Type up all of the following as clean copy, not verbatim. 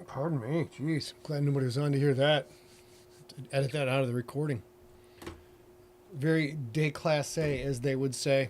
Pardon me. Jeez. Glad nobody was on to hear that. Edit that out of the recording. Very déclassé, as they would say.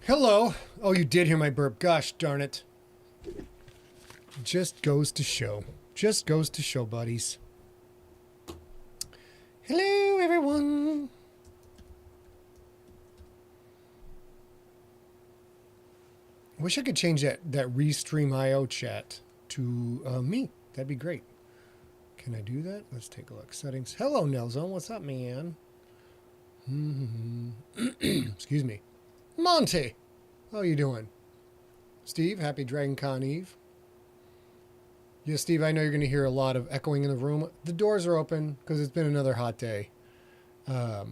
Hello. Oh, you did hear my burp. Gosh darn it. Just goes to show. Just goes to show, buddies. Hello, everyone. Wish I could change that Restream IO chat to me. That'd be great. Can I do that? Let's take a look. Settings. Hello, Nelzone. What's up, man? Excuse me. Monty, how you doing? Steve, happy Dragon Con Eve. Yes, Steve, I know you're going to hear a lot of echoing in the room. The doors are open because it's been another hot day. We're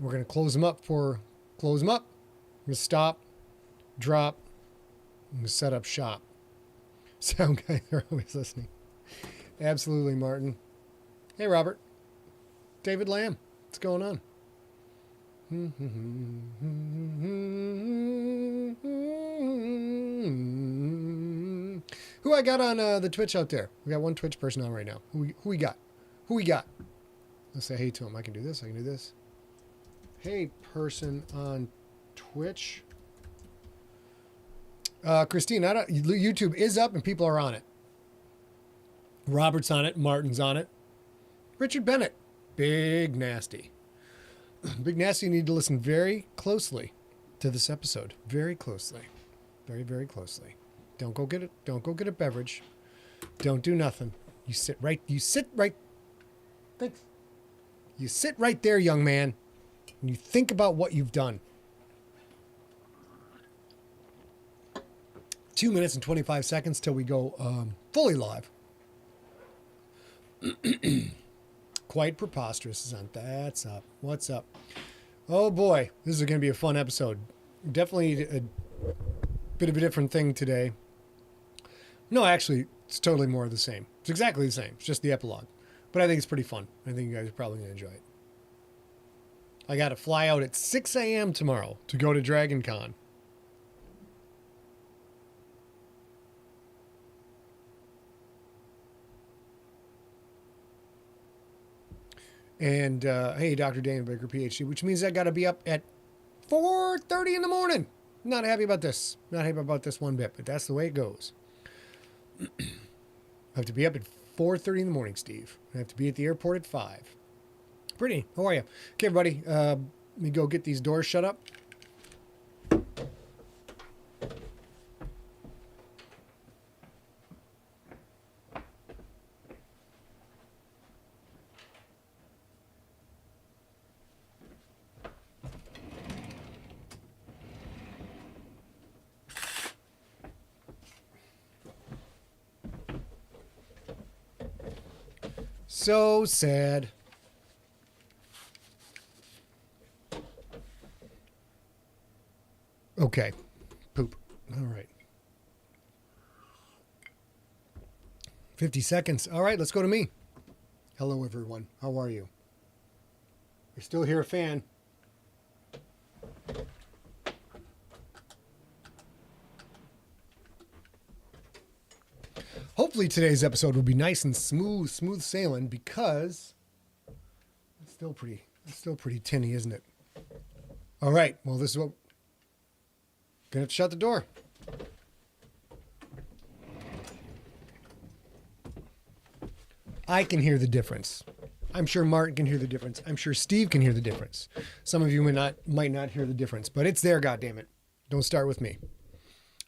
going to close them up. We're going to stop, drop, and set up shop. Sound guys are always listening. Absolutely, Martin. Hey, Robert. David Lamb, what's going on? Who I got on the Twitch out there? We got one Twitch person on right now. Who we got? Who we got? Let's say hey to him. I can do this. I can do this. Hey, person on Twitch. Christine, YouTube is up and people are on it. Robert's on it. Martin's on it. Richard Bennett. Big Nasty. Big Nasty, you need to listen very closely to this episode. Very closely. Very, very closely. Don't go get a beverage. Don't do nothing. You sit right. Thanks. You sit right there, young man, and you think about what you've done. 2 minutes and 25 seconds till we go fully live. Quite preposterous, isn't that? That's up. What's up? Oh boy, this is going to be a fun episode. Definitely a bit of a different thing today. No, actually, it's totally more of the same. It's exactly the same. It's just the epilogue. But I think it's pretty fun. I think you guys are probably going to enjoy it. I got to fly out at 6 a.m. tomorrow to go to Dragon Con. And, hey, Dr. Dana Baker, PhD, which means I got to be up at 4:30 in the morning. Not happy about this. Not happy about this one bit, but that's the way it goes. I have to be up at 4:30 in the morning, Steve. I have to be at the airport at 5. Brittany, how are you? Okay, everybody, let me go get these doors shut up. So sad. Okay. Poop. All right. 50 seconds. All right, let's go to me. Hello, everyone. How are you? You're still here, fan. Hopefully today's episode will be nice and smooth sailing because it's still pretty Still pretty tinny, isn't it? All right. Well, this is what... Gonna have to shut the door. I can hear the difference. I'm sure Martin can hear the difference. I'm sure Steve can hear the difference. Some of you might not hear the difference, but it's there, goddammit. Don't start with me.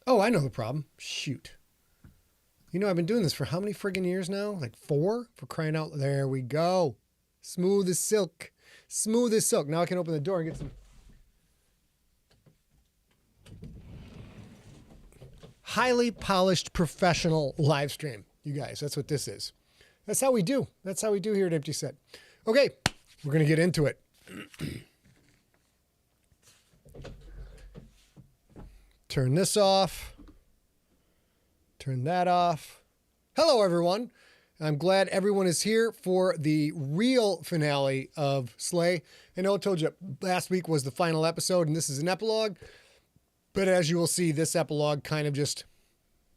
Oh, I know the problem. Shoot. You know, I've been doing this for how many friggin' years now? Like 4? For crying out. There we go. Smooth as silk. Smooth as silk. Now I can open the door and get some highly polished professional live stream. You guys, that's what this is. That's how we do. That's how we do here at Empty Set. Okay, we're going to get into it. Turn this off. Turn that off. Hello, everyone. I'm glad everyone is here for the real finale of Slay. I know I told you last week was the final episode, and this is an epilogue. But as you will see, this epilogue kind of just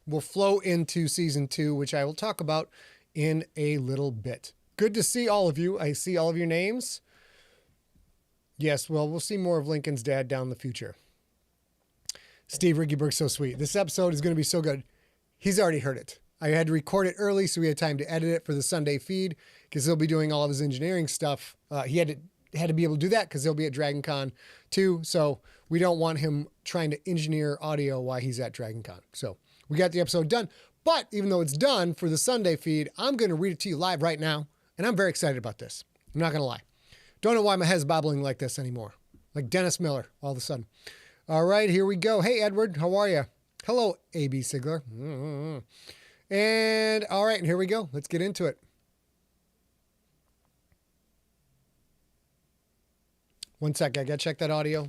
will flow into season 2, which I will talk about in a little bit. Good to see all of you. I see all of your names. Yes, well, we'll see more of Lincoln's dad down in the future. Steve Riggyberg's so sweet. This episode is going to be so good. He's already heard it. I had to record it early so we had time to edit it for the Sunday feed because he'll be doing all of his engineering stuff. He had to be able to do that because he'll be at Dragon Con too. So we don't want him trying to engineer audio while he's at Dragon Con. So we got the episode done. But even though it's done for the Sunday feed, I'm going to read it to you live right now. And I'm very excited about this. I'm not going to lie. Don't know why my head's bobbling like this anymore. Like Dennis Miller all of a sudden. All right, here we go. Hey, Edward, how are you? Hello, A.B. Sigler. And all right, and here we go. Let's get into it. One sec, I got to check that audio.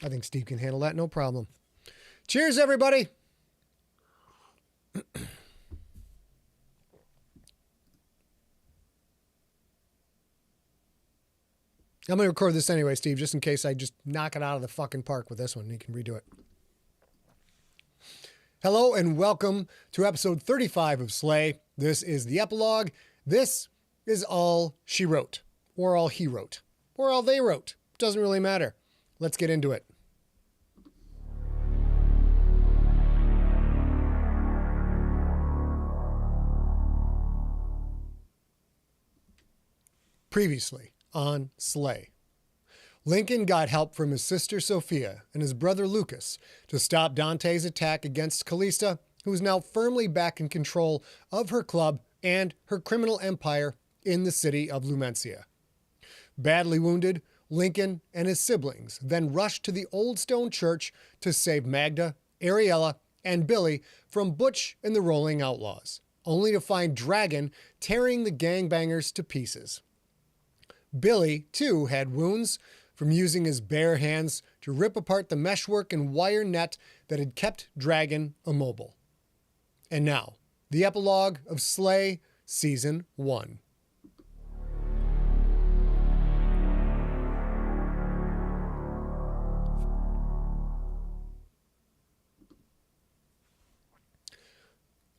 I think Steve can handle that, no problem. Cheers, everybody. I'm going to record this anyway, Steve, just in case I just knock it out of the fucking park with this one. You can redo it. Hello and welcome to episode 35 of Slay. This is the epilogue. This is all she wrote, or all he wrote, or all they wrote. Doesn't really matter. Let's get into it. Previously on Slay. Lincoln got help from his sister Sophia and his brother Lucas to stop Dante's attack against Callista, who is now firmly back in control of her club and her criminal empire in the city of Lumencia. Badly wounded, Lincoln and his siblings then rushed to the Old Stone Church to save Magda, Ariella, and Billy from Butch and the Rolling Outlaws, only to find Dragon tearing the gangbangers to pieces. Billy, too, had wounds from using his bare hands to rip apart the meshwork and wire net that had kept Dragon immobile. And now, the epilogue of Slay Season 1.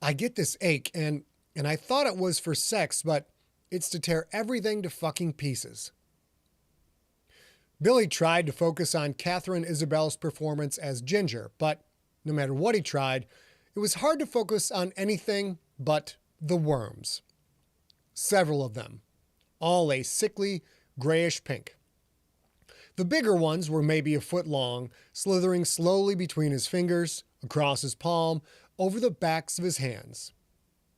I get this ache, and I thought it was for sex, but it's to tear everything to fucking pieces. Billy tried to focus on Catherine Isabel's performance as Ginger, but no matter what he tried, it was hard to focus on anything but the worms. Several of them, all a sickly, grayish pink. The bigger ones were maybe a foot long, slithering slowly between his fingers, across his palm, over the backs of his hands.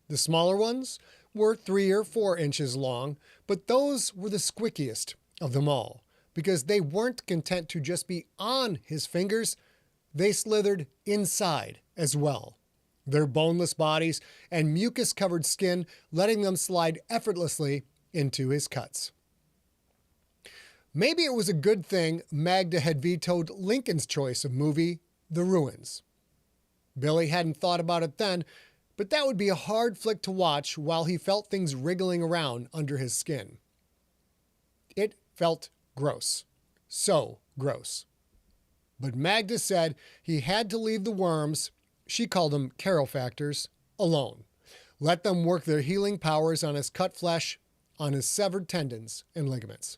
The smaller ones were 3 or 4 inches long, but those were the squickiest of them all, because they weren't content to just be on his fingers, they slithered inside as well, their boneless bodies and mucus-covered skin letting them slide effortlessly into his cuts. Maybe it was a good thing Magda had vetoed Lincoln's choice of movie, The Ruins. Billy hadn't thought about it then, but that would be a hard flick to watch while he felt things wriggling around under his skin. It felt gross. So gross. But Magda said he had to leave the worms, she called them Carol factors, alone. Let them work their healing powers on his cut flesh on his severed tendons and ligaments.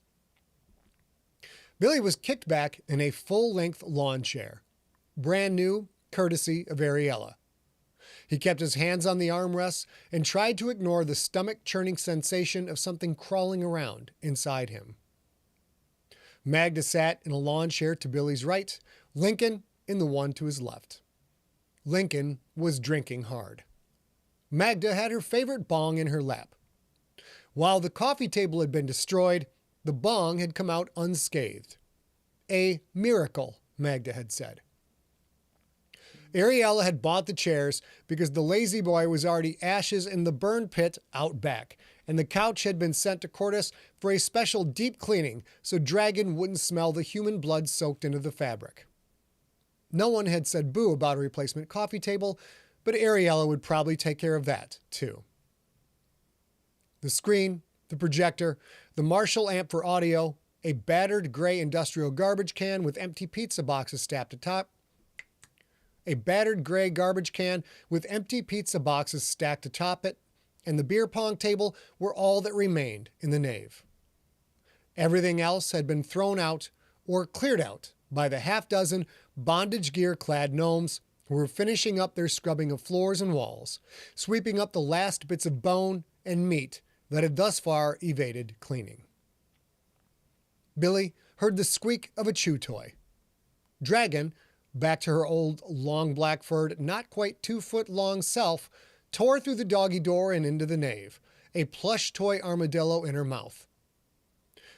Billy was kicked back in a full-length lawn chair, brand new, courtesy of Ariella. He kept his hands on the armrests and tried to ignore the stomach-churning sensation of something crawling around inside him. Magda sat in a lawn chair to Billy's right, Lincoln in the one to his left. Lincoln was drinking hard. Magda had her favorite bong in her lap. While the coffee table had been destroyed, the bong had come out unscathed. A miracle, Magda had said. Ariella had bought the chairs because the lazy boy was already ashes in the burn pit out back, and the couch had been sent to Cordes for a special deep cleaning so Dragon wouldn't smell the human blood soaked into the fabric. No one had said boo about a replacement coffee table, but Ariella would probably take care of that, too. The screen, the projector, the Marshall amp for audio, a battered gray industrial garbage can with empty pizza boxes stacked atop, a battered gray garbage can with empty pizza boxes stacked atop it, and the beer pong table were all that remained in the nave. Everything else had been thrown out or cleared out by the half-dozen bondage gear-clad gnomes who were finishing up their scrubbing of floors and walls, sweeping up the last bits of bone and meat that had thus far evaded cleaning. Billy heard the squeak of a chew toy. Dragon, back to her old, long black-furred, not quite 2-foot-long self, tore through the doggy door and into the nave, a plush toy armadillo in her mouth.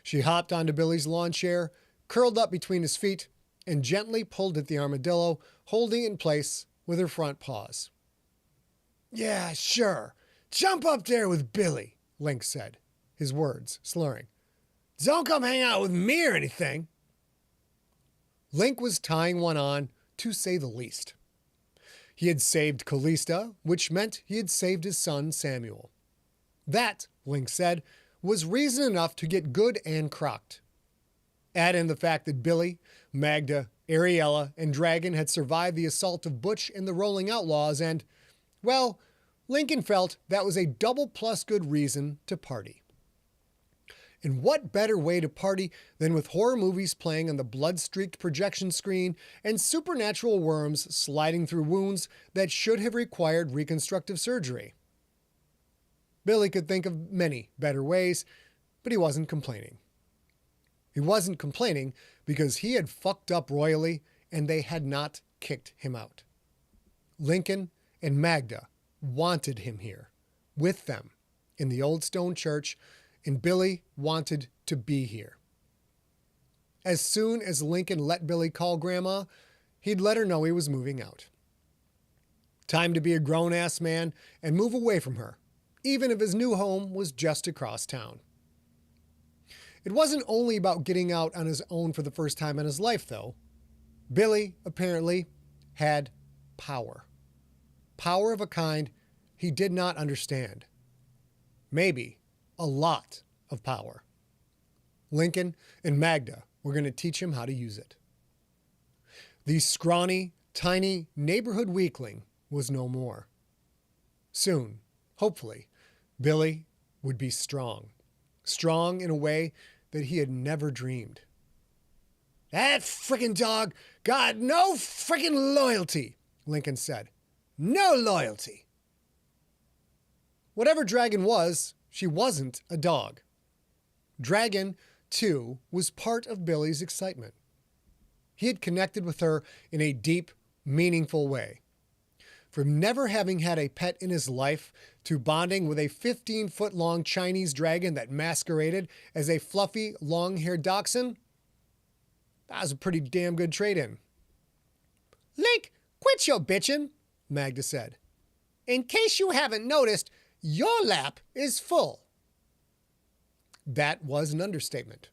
She hopped onto Billy's lawn chair, curled up between his feet, and gently pulled at the armadillo, holding it in place with her front paws. "Yeah, sure. Jump up there with Billy," Link said, his words slurring. "Don't come hang out with me or anything." Link was tying one on, to say the least. He had saved Callista, which meant he had saved his son Samuel. That, Link said, was reason enough to get good and crocked. Add in the fact that Billy, Magda, Ariella, and Dragon had survived the assault of Butch and the Rolling Outlaws and, well, Lincoln felt that was a double plus good reason to party. And what better way to party than with horror movies playing on the blood-streaked projection screen and supernatural worms sliding through wounds that should have required reconstructive surgery? Billy could think of many better ways, but he wasn't complaining. He wasn't complaining because he had fucked up royally and they had not kicked him out. Lincoln and Magda wanted him here, with them, in the old stone church, and Billy wanted to be here. As soon as Lincoln let Billy call Grandma, he'd let her know he was moving out. Time to be a grown-ass man and move away from her, even if his new home was just across town. It wasn't only about getting out on his own for the first time in his life, though. Billy, apparently, had power. Power of a kind he did not understand. Maybe a lot of power. Lincoln and Magda were going to teach him how to use it. The scrawny, tiny neighborhood weakling was no more. Soon, hopefully, Billy would be strong. Strong in a way that he had never dreamed. "That frickin' dog got no frickin' loyalty," Lincoln said. "No loyalty." Whatever Dragon was, she wasn't a dog. Dragon, too, was part of Billy's excitement. He had connected with her in a deep, meaningful way. From never having had a pet in his life to bonding with a 15-foot-long Chinese dragon that masqueraded as a fluffy, long-haired dachshund, that was a pretty damn good trade-in. "Link, quit your bitchin'," Magda said. "In case you haven't noticed, your lap is full." That was an understatement.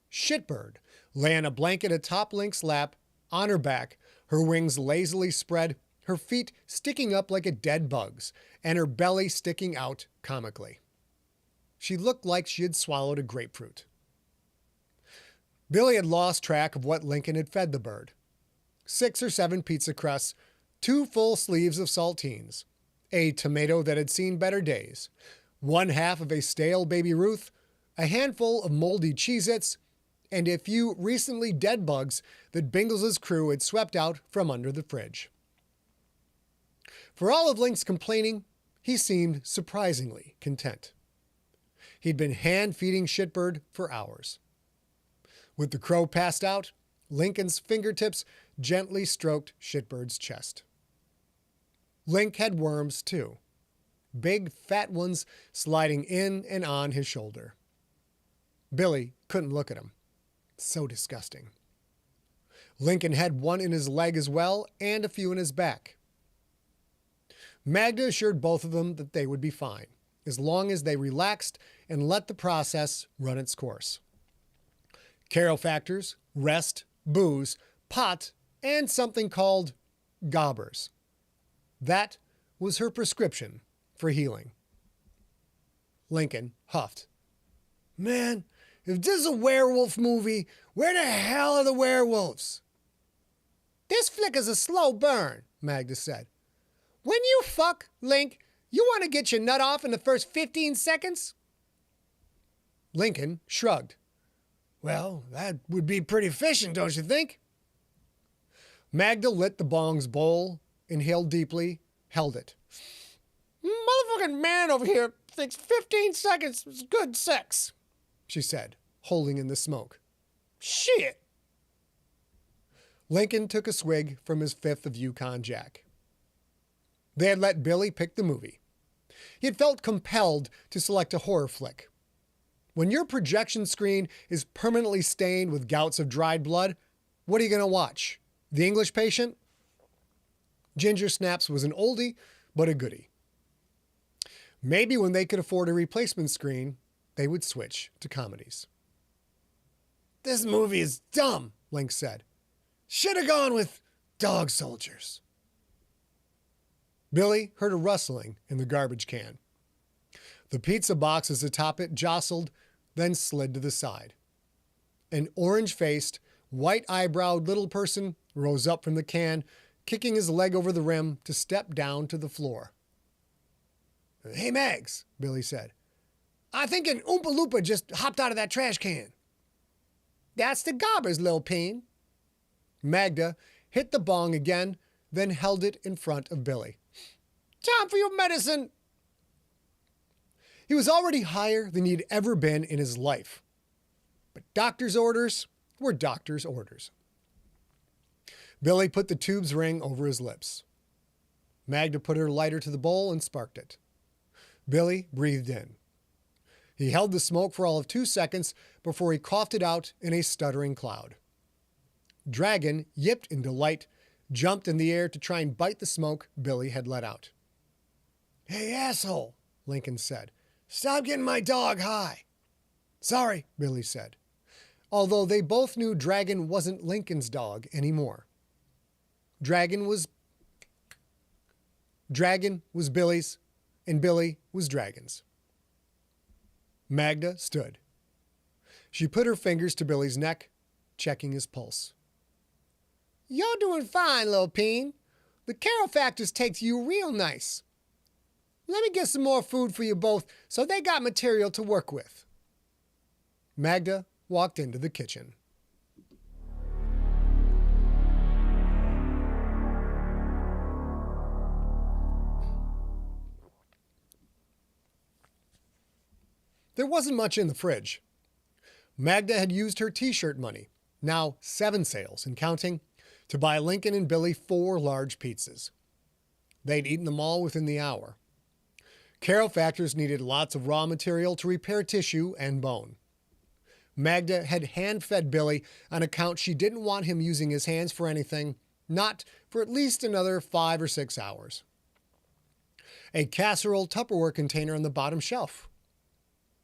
Shitbird lay on a blanket atop Link's lap, on her back, her wings lazily spread, her feet sticking up like a dead bug's, and her belly sticking out comically. She looked like she had swallowed a grapefruit. Billy had lost track of what Lincoln had fed the bird. 6 or 7 pizza crusts, 2 full sleeves of saltines, a tomato that had seen better days, one half of a stale Baby Ruth, a handful of moldy Cheez-Its, and a few recently dead bugs that Bingles' crew had swept out from under the fridge. For all of Link's complaining, he seemed surprisingly content. He'd been hand-feeding Shitbird for hours. With the crow passed out, Lincoln's fingertips gently stroked Shitbird's chest. Link had worms, too. Big, fat ones sliding in and on his shoulder. Billy couldn't look at him. So disgusting. Lincoln had one in his leg as well, and a few in his back. Magda assured both of them that they would be fine, as long as they relaxed and let the process run its course. Caro factors, rest, booze, pot, and something called gobbers. That was her prescription for healing. Lincoln huffed. Man, if this is a werewolf movie, where the hell are the werewolves? This flick is a slow burn, Magda said. When you fuck, Link, you want to get your nut off in the first 15 seconds? Lincoln shrugged. Well, that would be pretty efficient, don't you think? Magda lit the bong's bowl, inhaled deeply, held it. Motherfucking man over here thinks 15 seconds is good sex, she said, holding in the smoke. Shit! Lincoln took a swig from his fifth of Yukon Jack. They had let Billy pick the movie. He had felt compelled to select a horror flick. When your projection screen is permanently stained with gouts of dried blood, what are you going to watch? The English Patient? Ginger Snaps was an oldie, but a goodie. Maybe when they could afford a replacement screen, they would switch to comedies. This movie is dumb, Link said. Should have gone with Dog Soldiers. Billy heard a rustling in the garbage can. The pizza boxes atop it jostled, then slid to the side. An orange-faced, white-eyebrowed little person rose up from the can, kicking his leg over the rim to step down to the floor. Hey, Mags, Billy said. I think an Oompa Loompa just hopped out of that trash can. That's the gobbers, Lil Peen. Magda hit the bong again, then held it in front of Billy. Time for your medicine. He was already higher than he'd ever been in his life. But doctor's orders were doctor's orders. Billy put the tube's ring over his lips. Magda put her lighter to the bowl and sparked it. Billy breathed in. He held the smoke for all of 2 seconds before he coughed it out in a stuttering cloud. Dragon yipped in delight, jumped in the air to try and bite the smoke Billy had let out. Hey, asshole, Lincoln said. Stop getting my dog high. Sorry, Billy said, although they both knew Dragon wasn't Lincoln's dog anymore. Dragon was Billy's, and Billy was Dragon's. Magda stood. She put her fingers to Billy's neck, checking his pulse. You're doing fine, Lil Peen. The Caro factors takes you real nice. Let me get some more food for you both so they got material to work with. Magda walked into the kitchen. There wasn't much in the fridge. Magda had used her t-shirt money, now 7 sales and counting, to buy Lincoln and Billy 4 large pizzas. They'd eaten them all within the hour. Caro factors needed lots of raw material to repair tissue and bone. Magda had hand-fed Billy on account she didn't want him using his hands for anything, not for at least another 5 or 6 hours. A casserole Tupperware container on the bottom shelf.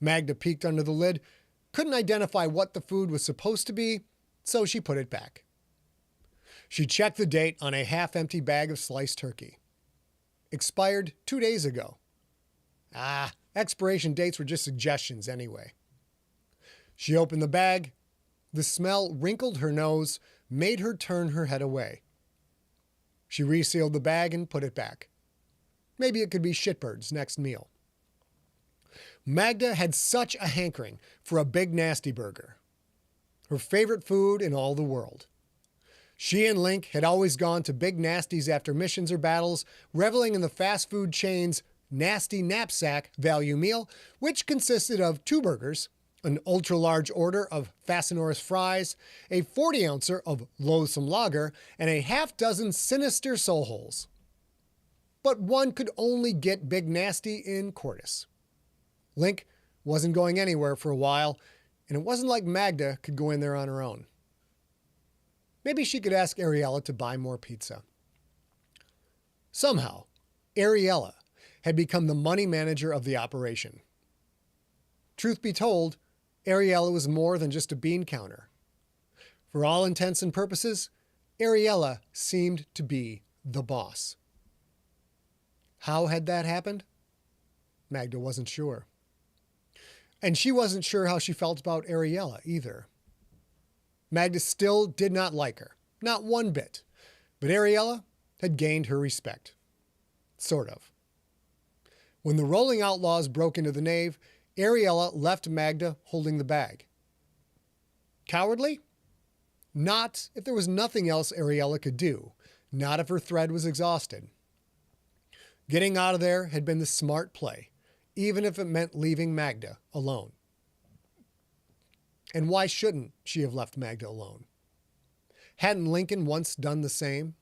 Magda peeked under the lid, couldn't identify what the food was supposed to be, so she put it back. She checked the date on a half-empty bag of sliced turkey. Expired 2 days ago. Expiration dates were just suggestions anyway. She opened the bag. The smell wrinkled her nose, made her turn her head away. She resealed the bag and put it back. Maybe it could be Shitbird's next meal. Magda had such a hankering for a big nasty burger, her favorite food in all the world. She and Link had always gone to Big Nasty's after missions or battles, reveling in the fast food chain's Nasty Knapsack value meal, which consisted of 2 burgers, an ultra-large order of Fastenorous fries, a 40-ouncer of loathsome lager, and a half-dozen sinister soul holes. But one could only get Big Nasty in Cordis. Link wasn't going anywhere for a while, and it wasn't like Magda could go in there on her own. Maybe she could ask Ariella to buy more pizza. Somehow, Ariella had become the money manager of the operation. Truth be told, Ariella was more than just a bean counter. For all intents and purposes, Ariella seemed to be the boss. How had that happened? Magda wasn't sure. And she wasn't sure how she felt about Ariella either. Magda still did not like her, not one bit, but Ariella had gained her respect. Sort of. When the rolling outlaws broke into the nave, Ariella left Magda holding the bag. Cowardly? Not if there was nothing else Ariella could do, not if her thread was exhausted. Getting out of there had been the smart play, even if it meant leaving Magda alone. And why shouldn't she have left Magda alone? Hadn't Lincoln once done the same?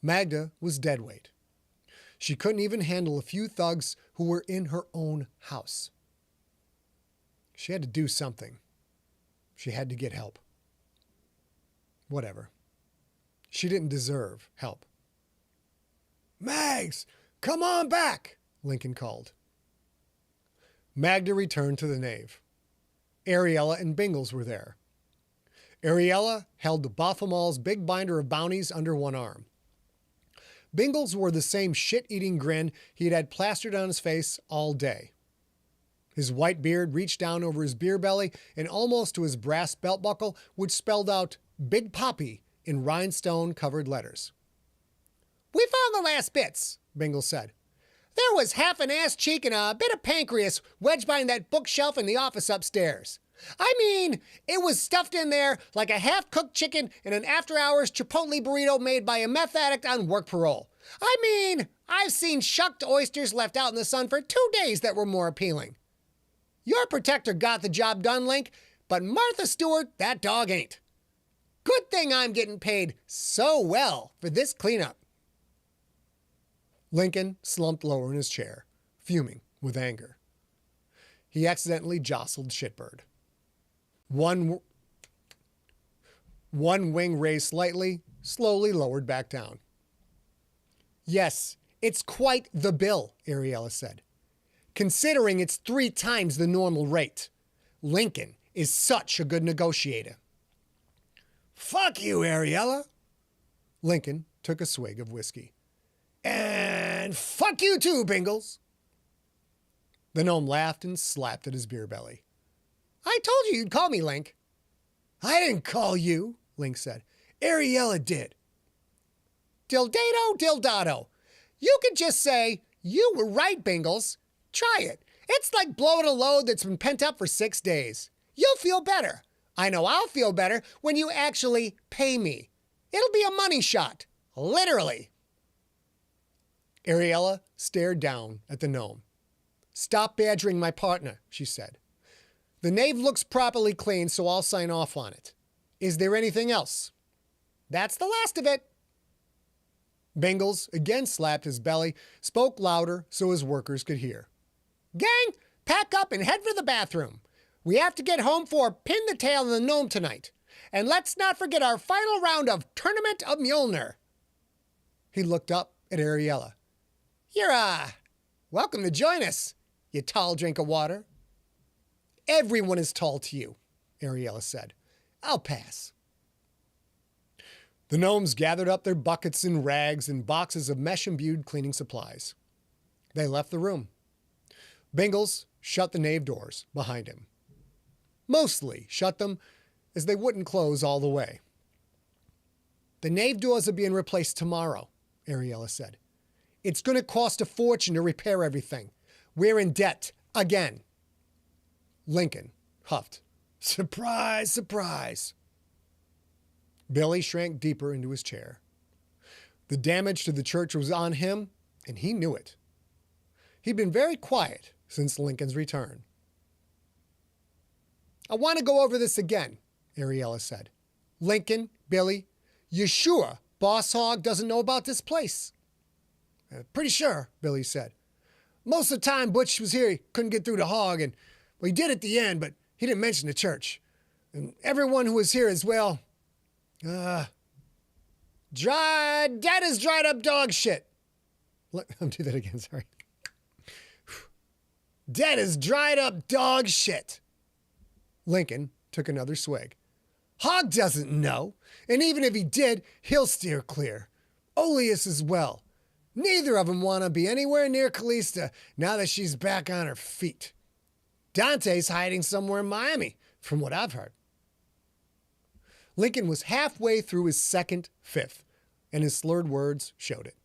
Magda was deadweight. She couldn't even handle a few thugs who were in her own house. She had to do something. She had to get help. Whatever. She didn't deserve help. "Mags, come on back," Lincoln called. Magda returned to the nave. Ariella and Bingles were there. Ariella held the Baphomal's big binder of bounties under one arm. Bingles wore the same shit-eating grin he had plastered on his face all day. His white beard reached down over his beer belly and almost to his brass belt buckle, which spelled out Big Poppy in rhinestone-covered letters. "We found the last bits," Bingles said. "There was half an ass cheek and a bit of pancreas wedged behind that bookshelf in the office upstairs. I mean, it was stuffed in there like a half-cooked chicken in an after-hours Chipotle burrito made by a meth addict on work parole. I mean, I've seen shucked oysters left out in the sun for 2 days that were more appealing. Your protector got the job done, Link, but Martha Stewart, that dog ain't. Good thing I'm getting paid so well for this cleanup." Lincoln slumped lower in his chair, fuming with anger. He accidentally jostled Shitbird. One wing raised slightly, slowly lowered back down. "Yes, it's quite the bill," Ariella said, "considering it's 3 times the normal rate. Lincoln is such a good negotiator." "Fuck you, Ariella." Lincoln took a swig of whiskey. "And fuck you too, Bingles." The gnome laughed and slapped at his beer belly. "I told you you'd call me, Link." "I didn't call you," Link said. "Ariella did." "Dildato, dildato. You could just say, 'You were right, Bingles.' Try it. It's like blowing a load that's been pent up for 6 days. You'll feel better. I know I'll feel better when you actually pay me. It'll be a money shot. Literally." Ariella stared down at the gnome. "Stop badgering my partner," she said. "The nave looks properly clean, so I'll sign off on it. Is there anything else?" "That's the last of it." Bingles again slapped his belly, spoke louder so his workers could hear. "Gang, pack up and head for the bathroom. We have to get home for Pin the Tail on the Gnome tonight. And let's not forget our final round of Tournament of Mjolnir." He looked up at Ariella. "You're, welcome to join us, you tall drink of water." "Everyone is tall to you," Ariella said. "I'll pass." The gnomes gathered up their buckets and rags and boxes of mesh-imbued cleaning supplies. They left the room. Bingles shut the nave doors behind him. Mostly shut them, as they wouldn't close all the way. "The nave doors are being replaced tomorrow," Ariella said. "It's going to cost a fortune to repair everything. We're in debt. Again. Lincoln huffed. Surprise, surprise. Billy shrank deeper into his chair. The damage to the church was on him, and he knew it. He'd been very quiet since Lincoln's return. I want to go over this again, Ariella said. Lincoln, Billy, you sure Boss Hogg doesn't know about this place? Pretty sure, Billy said. Most of the time Butch was here, he couldn't get through to Hogg, and well, he did at the end, but he didn't mention the church. And everyone who was here as well, dead as dried up dog shit. I'll do that again, sorry. Dead as dried up dog shit. Lincoln took another swig. Hogg doesn't know, and even if he did, he'll steer clear. Oleus as well. Neither of them want to be anywhere near Callista now that she's back on her feet. Dante's hiding somewhere in Miami, from what I've heard. Lincoln was halfway through his second fifth, and his slurred words showed it.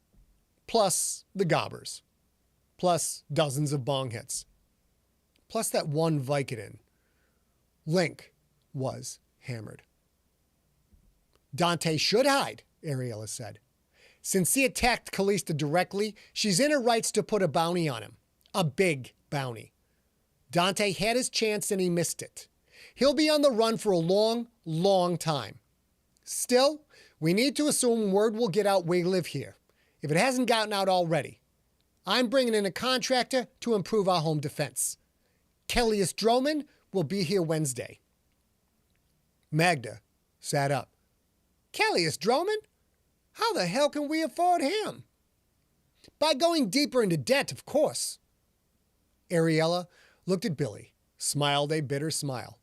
Plus the gobbers. Plus dozens of bong hits. Plus that one Vicodin. Link was hammered. Dante should hide, Ariella said. Since he attacked Callista directly, she's in her rights to put a bounty on him. A big bounty. Dante had his chance and he missed it. He'll be on the run for a long, long time. Still, we need to assume word will get out we live here, if it hasn't gotten out already. I'm bringing in a contractor to improve our home defense. Kellius Droman will be here Wednesday. Magda sat up. Kellius Droman? How the hell can we afford him? By going deeper into debt, of course. Ariella looked at Billy, smiled a bitter smile.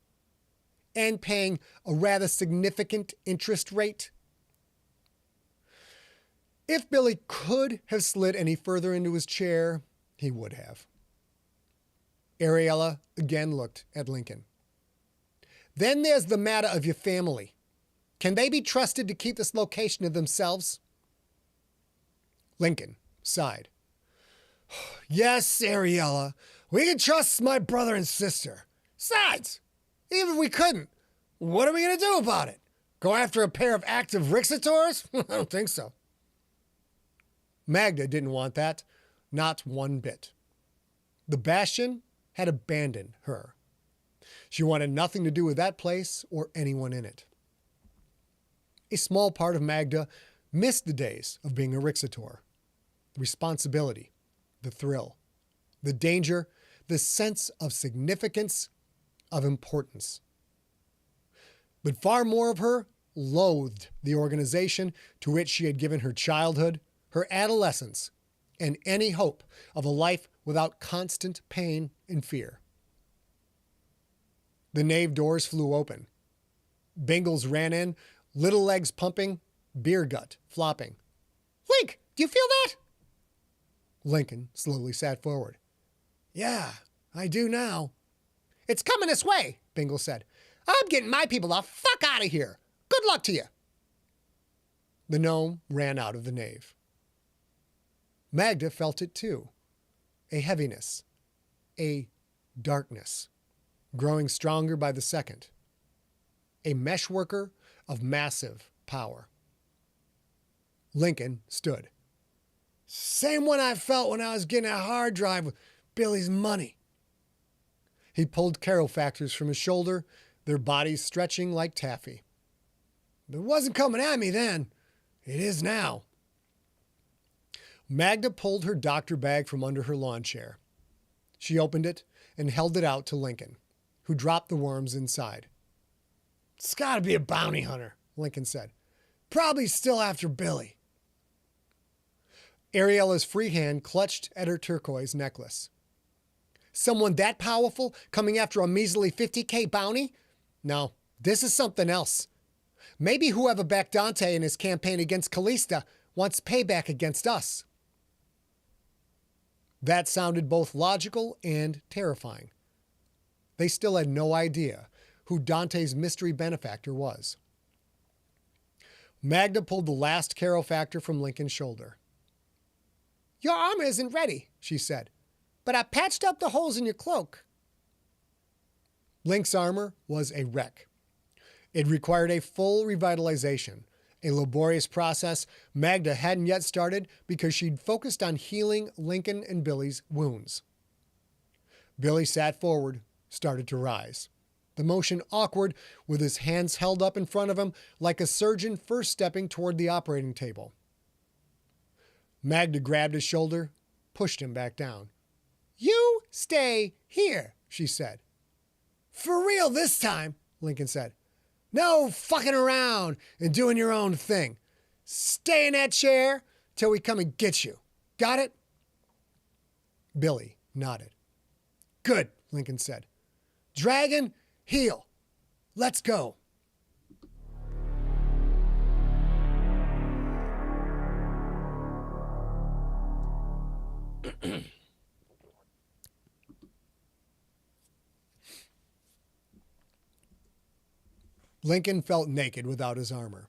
And paying a rather significant interest rate? If Billy could have slid any further into his chair, he would have. Ariella again looked at Lincoln. Then there's the matter of your family. Can they be trusted to keep this location to themselves? Lincoln sighed. Yes, Ariella, we can trust my brother and sister. Besides, even if we couldn't, what are we going to do about it? Go after a pair of active Rixators? I don't think so. Magda didn't want that, not one bit. The Bastion had abandoned her. She wanted nothing to do with that place or anyone in it. A small part of Magda missed the days of being a Rixator. The responsibility, the thrill, the danger, the sense of significance, of importance. But far more of her loathed the organization to which she had given her childhood, her adolescence, and any hope of a life without constant pain and fear. The nave doors flew open. Bingles ran in, little legs pumping, beer gut flopping. Link, do you feel that? Lincoln slowly sat forward. Yeah, I do now. It's coming this way, Bingle said. I'm getting my people the fuck out of here. Good luck to you. The gnome ran out of the nave. Magda felt it too. A heaviness. A darkness. Growing stronger by the second. A meshworker of massive power. Lincoln stood. Same one I felt when I was getting a hard drive with Billy's money. He pulled carofactors from his shoulder, their bodies stretching like taffy. It wasn't coming at me then. It is now. Magda pulled her doctor bag from under her lawn chair. She opened it and held it out to Lincoln, who dropped the worms inside. It's got to be a bounty hunter, Lincoln said. Probably still after Billy. Ariella's free hand clutched at her turquoise necklace. Someone that powerful coming after a measly $50K bounty? No, this is something else. Maybe whoever backed Dante in his campaign against Callista wants payback against us. That sounded both logical and terrifying. They still had no idea who Dante's mystery benefactor was. Magda pulled the last carofactor from Lincoln's shoulder. Your armor isn't ready, she said. but I patched up the holes in your cloak. Link's armor was a wreck. It required a full revitalization, a laborious process Magda hadn't yet started because she'd focused on healing Lincoln and Billy's wounds. Billy sat forward, started to rise, the motion awkward with his hands held up in front of him like a surgeon first stepping toward the operating table. Magda grabbed his shoulder, pushed him back down. "You stay here," she said. "For real this time," Lincoln said. "No fucking around and doing your own thing. Stay in that chair till we come and get you. Got it?" Billy nodded. "Good," Lincoln said. "Dragon, heal. Let's go." Lincoln felt naked without his armor.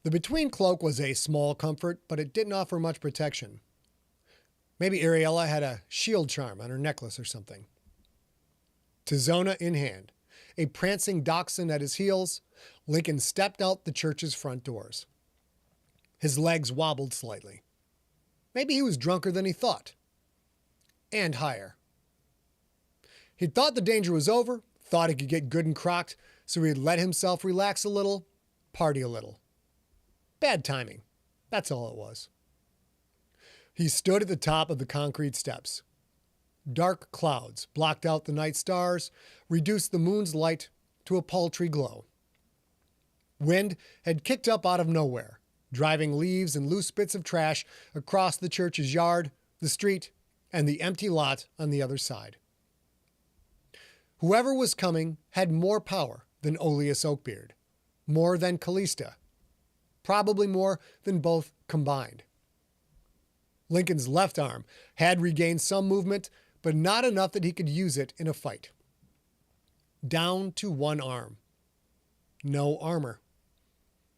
The between cloak was a small comfort, but it didn't offer much protection. Maybe Ariella had a shield charm on her necklace or something. Tizona in hand, a prancing dachshund at his heels, Lincoln stepped out the church's front doors. His legs wobbled slightly. Maybe he was drunker than he thought. And higher. He'd thought the danger was over, thought he could get good and crocked, so he'd let himself relax a little, party a little. Bad timing. That's all it was. He stood at the top of the concrete steps. Dark clouds blocked out the night stars, reduced the moon's light to a paltry glow. Wind had kicked up out of nowhere, driving leaves and loose bits of trash across the church's yard, the street, and the empty lot on the other side. Whoever was coming had more power than Oleus Oakbeard, more than Callista, probably more than both combined. Lincoln's left arm had regained some movement, but not enough that he could use it in a fight. Down to one arm. No armor.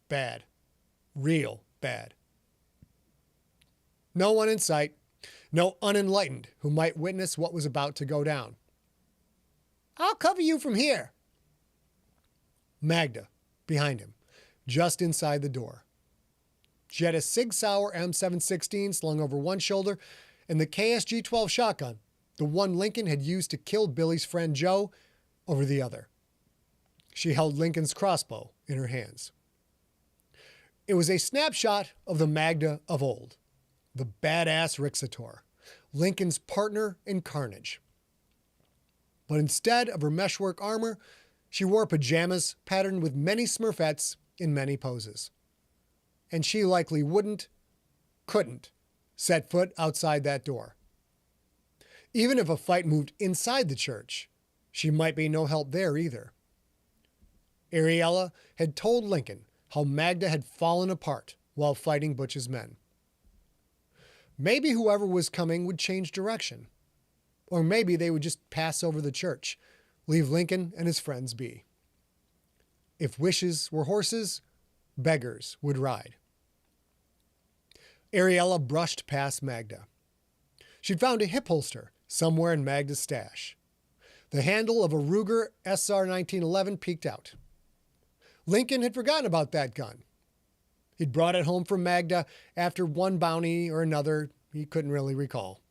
Bad. Real bad. No one in sight, no unenlightened who might witness what was about to go down. "I'll cover you from here." Magda, behind him, just inside the door. She had a Sig Sauer M716 slung over one shoulder and the KSG-12 shotgun, the one Lincoln had used to kill Billy's friend Joe, over the other. She held Lincoln's crossbow in her hands. It was a snapshot of the Magda of old, the badass Rixator, Lincoln's partner in carnage. But instead of her meshwork armor, she wore pajamas patterned with many Smurfettes in many poses. And she likely couldn't set foot outside that door. Even if a fight moved inside the church, she might be no help there either. Ariella had told Lincoln how Magda had fallen apart while fighting Butch's men. Maybe whoever was coming would change direction. Or maybe they would just pass over the church, leave Lincoln and his friends be. If wishes were horses, beggars would ride. Ariella brushed past Magda. She'd found a hip holster somewhere in Magda's stash. The handle of a Ruger SR 1911 peeked out. Lincoln had forgotten about that gun. He'd brought it home from Magda after one bounty or another he couldn't really recall.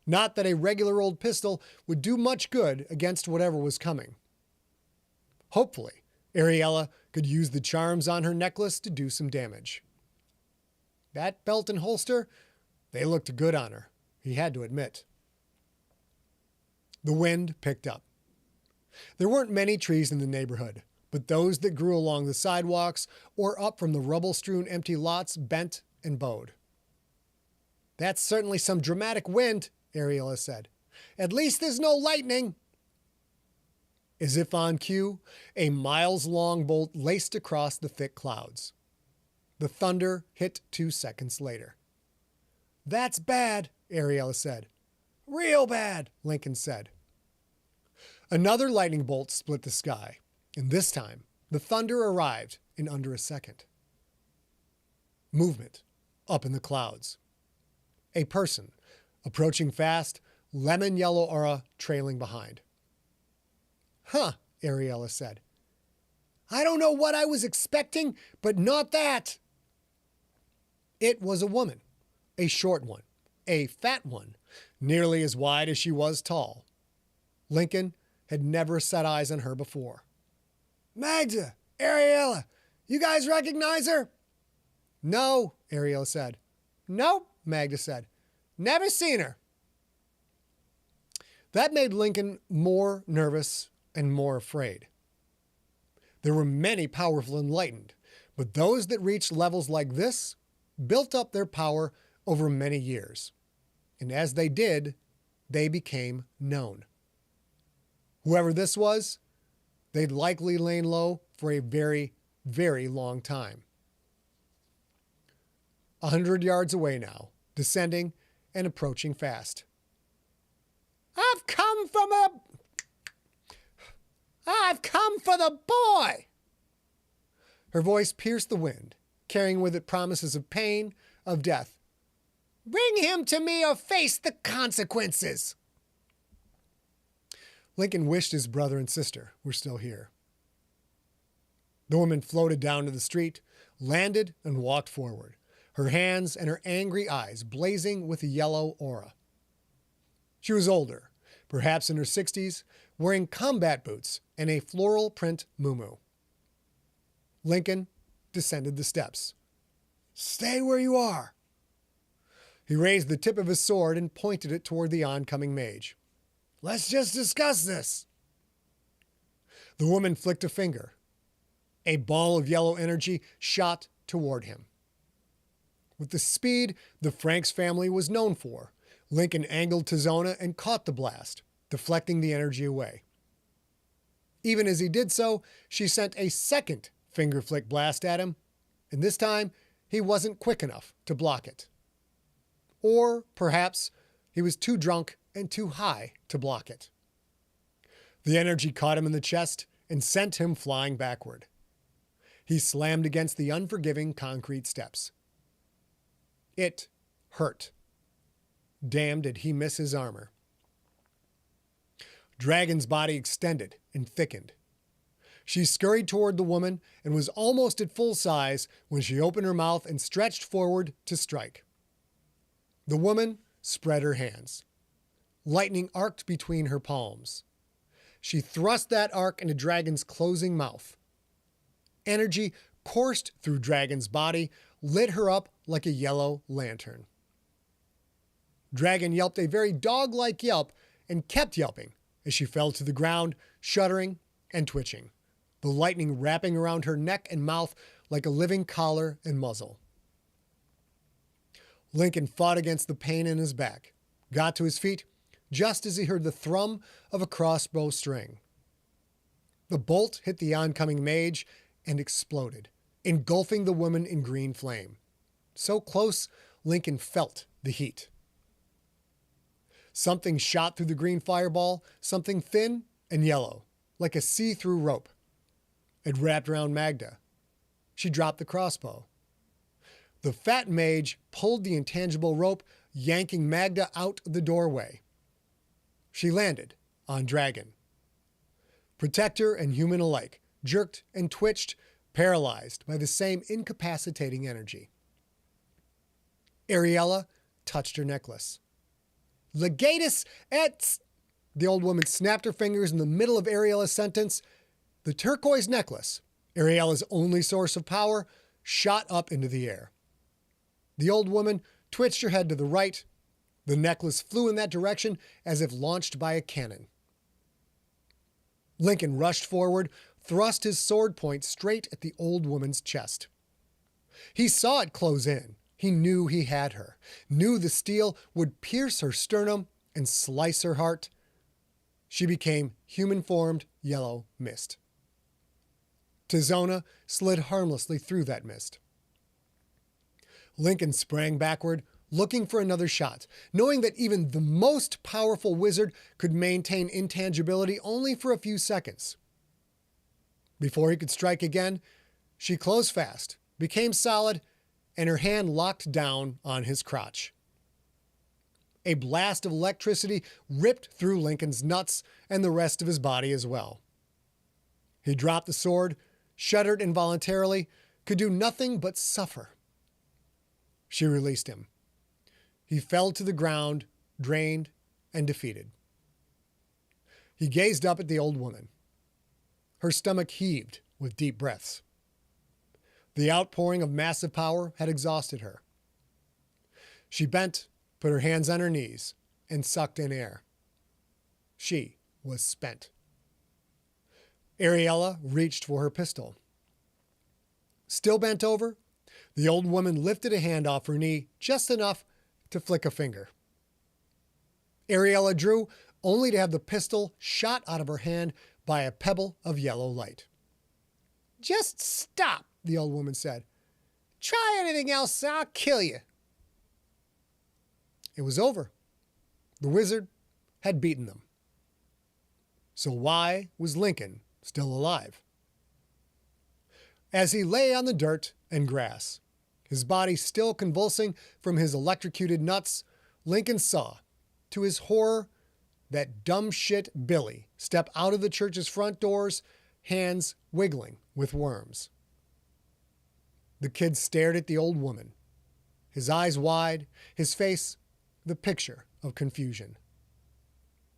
Not that a regular old pistol would do much good against whatever was coming. Hopefully, Ariella could use the charms on her necklace to do some damage. That belt and holster, they looked good on her, he had to admit. The wind picked up. There weren't many trees in the neighborhood, but those that grew along the sidewalks or up from the rubble-strewn empty lots bent and bowed. "That's certainly some dramatic wind," Ariella said. "At least there's no lightning." As if on cue, a miles-long bolt laced across the thick clouds. The thunder hit 2 seconds later. "That's bad," Ariella said. "Real bad," Lincoln said. Another lightning bolt split the sky, and this time the thunder arrived in under a second. Movement up in the clouds. A person, approaching fast, lemon yellow aura trailing behind. Huh, Ariella said. I don't know what I was expecting, but not that. It was a woman, a short one, a fat one, nearly as wide as she was tall. Lincoln had never set eyes on her before. Magda, Ariella, you guys recognize her? No, Ariella said. Nope, Magda said. Never seen her. That made Lincoln more nervous and more afraid. There were many powerful enlightened, but those that reached levels like this built up their power over many years. And as they did, they became known. Whoever this was, they'd likely lain low for a very, very long time. 100 yards away now, descending and approaching fast. I've come for the boy! Her voice pierced the wind, carrying with it promises of pain, of death. Bring him to me or face the consequences! Lincoln wished his brother and sister were still here. The woman floated down to the street, landed, and walked forward, her hands and her angry eyes blazing with a yellow aura. She was older, perhaps in her 60s, wearing combat boots and a floral print muumuu. Lincoln descended the steps. Stay where you are. He raised the tip of his sword and pointed it toward the oncoming mage. Let's just discuss this. The woman flicked a finger. A ball of yellow energy shot toward him. With the speed the Franks family was known for, Lincoln angled Tizona and caught the blast, deflecting the energy away. Even as he did so, she sent a second finger flick blast at him, and this time he wasn't quick enough to block it. Or perhaps he was too drunk and too high to block it. The energy caught him in the chest and sent him flying backward. He slammed against the unforgiving concrete steps. It hurt. Damn, did he miss his armor. Dragon's body extended and thickened. She scurried toward the woman and was almost at full size when she opened her mouth and stretched forward to strike. The woman spread her hands. Lightning arced between her palms. She thrust that arc into Dragon's closing mouth. Energy coursed through Dragon's body, lit her up like a yellow lantern. Dragon yelped a very dog-like yelp and kept yelping as she fell to the ground, shuddering and twitching, the lightning wrapping around her neck and mouth like a living collar and muzzle. Lincoln fought against the pain in his back, got to his feet just as he heard the thrum of a crossbow string. The bolt hit the oncoming mage and exploded, engulfing the woman in green flame. So close, Lincoln felt the heat. Something shot through the green fireball, something thin and yellow, like a see-through rope. It wrapped around Magda. She dropped the crossbow. The fat mage pulled the intangible rope, yanking Magda out the doorway. She landed on Dragon. Protector and human alike jerked and twitched, paralyzed by the same incapacitating energy. Ariella touched her necklace. Legatus et... The old woman snapped her fingers in the middle of Ariella's sentence. The turquoise necklace, Ariella's only source of power, shot up into the air. The old woman twitched her head to the right. The necklace flew in that direction as if launched by a cannon. Lincoln rushed forward, thrust his sword point straight at the old woman's chest. He saw it close in. He knew he had her, knew the steel would pierce her sternum and slice her heart. She became human-formed yellow mist. Tizona slid harmlessly through that mist. Lincoln sprang backward, looking for another shot, knowing that even the most powerful wizard could maintain intangibility only for a few seconds. Before he could strike again, she closed fast, became solid, and her hand locked down on his crotch. A blast of electricity ripped through Lincoln's nuts and the rest of his body as well. He dropped the sword, shuddered involuntarily, could do nothing but suffer. She released him. He fell to the ground, drained and defeated. He gazed up at the old woman. Her stomach heaved with deep breaths. The outpouring of massive power had exhausted her. She bent, put her hands on her knees, and sucked in air. She was spent. Ariella reached for her pistol. Still bent over, the old woman lifted a hand off her knee just enough to flick a finger. Ariella drew, only to have the pistol shot out of her hand by a pebble of yellow light. "Just stop," the old woman said. "Try anything else, I'll kill you." It was over. The wizard had beaten them. So why was Lincoln still alive? As he lay on the dirt and grass, his body still convulsing from his electrocuted nuts, Lincoln saw, to his horror, that dumb shit Billy step out of the church's front doors, hands wiggling with worms. The kid stared at the old woman, his eyes wide, his face the picture of confusion.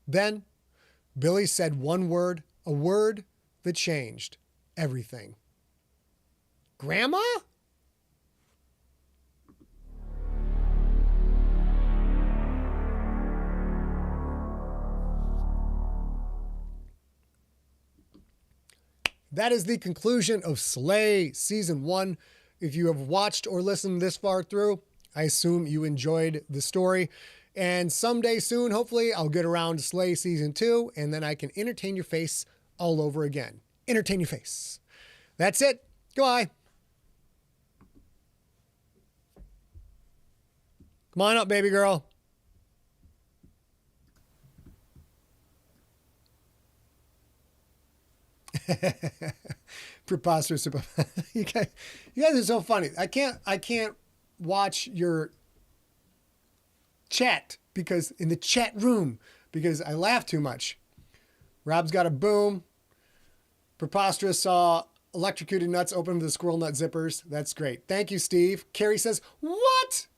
Then Billy said one word, a word that changed everything. "Grandma?" That is the conclusion of Slay Season 1. If you have watched or listened this far through, I assume you enjoyed the story. And someday soon, hopefully, I'll get around to Slay Season 2, and then I can entertain your face all over again. Entertain your face. That's it. Goodbye. Come on up, baby girl. Preposterous. You guys are so funny. I can't watch your chat because in the chat room because I laugh too much. Rob's got a boom. Preposterous saw electrocuted nuts open with the squirrel nut zippers. That's great. Thank you, Steve. Carrie says, "What?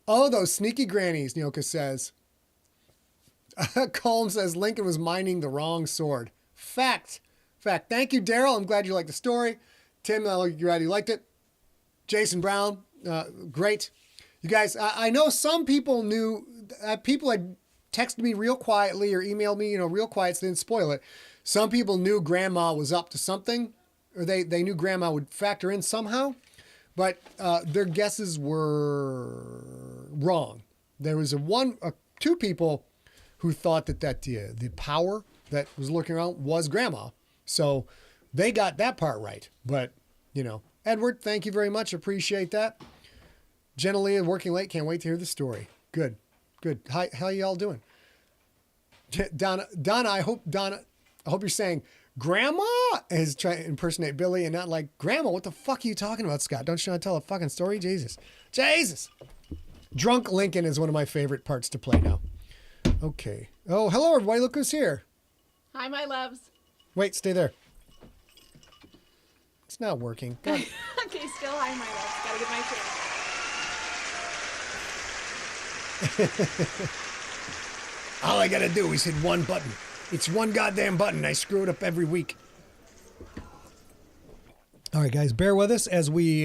Oh, those sneaky grannies," Nyoka says. Colm says Lincoln was mining the wrong sword. Fact. Thank you, Daryl. I'm glad you liked the story. Tim, I'm glad you liked it. Jason Brown, great. You guys, I know some people knew, people had texted me real quietly or emailed me, real quiet, so they didn't spoil it. Some people knew Grandma was up to something, or they knew Grandma would factor in somehow, but their guesses were wrong. There was two people who thought that the power that was looking around was Grandma. So they got that part right. But, Edward, thank you very much. Appreciate that. Jenna Lee, working late. Can't wait to hear the story. Good. Hi, how y'all doing? Donna, I hope you're saying Grandma is trying to impersonate Billy and not like Grandma. What the fuck are you talking about, Scott? Don't you want to tell a fucking story? Jesus. Drunk Lincoln is one of my favorite parts to play now. Okay. Oh, hello, everybody. Look who's here. Hi, my loves. Wait, stay there. It's not working. God. Okay, still hi, my loves. Gotta get my chance. All I gotta do is hit one button. It's one goddamn button. I screw it up every week. All right, guys, bear with us as we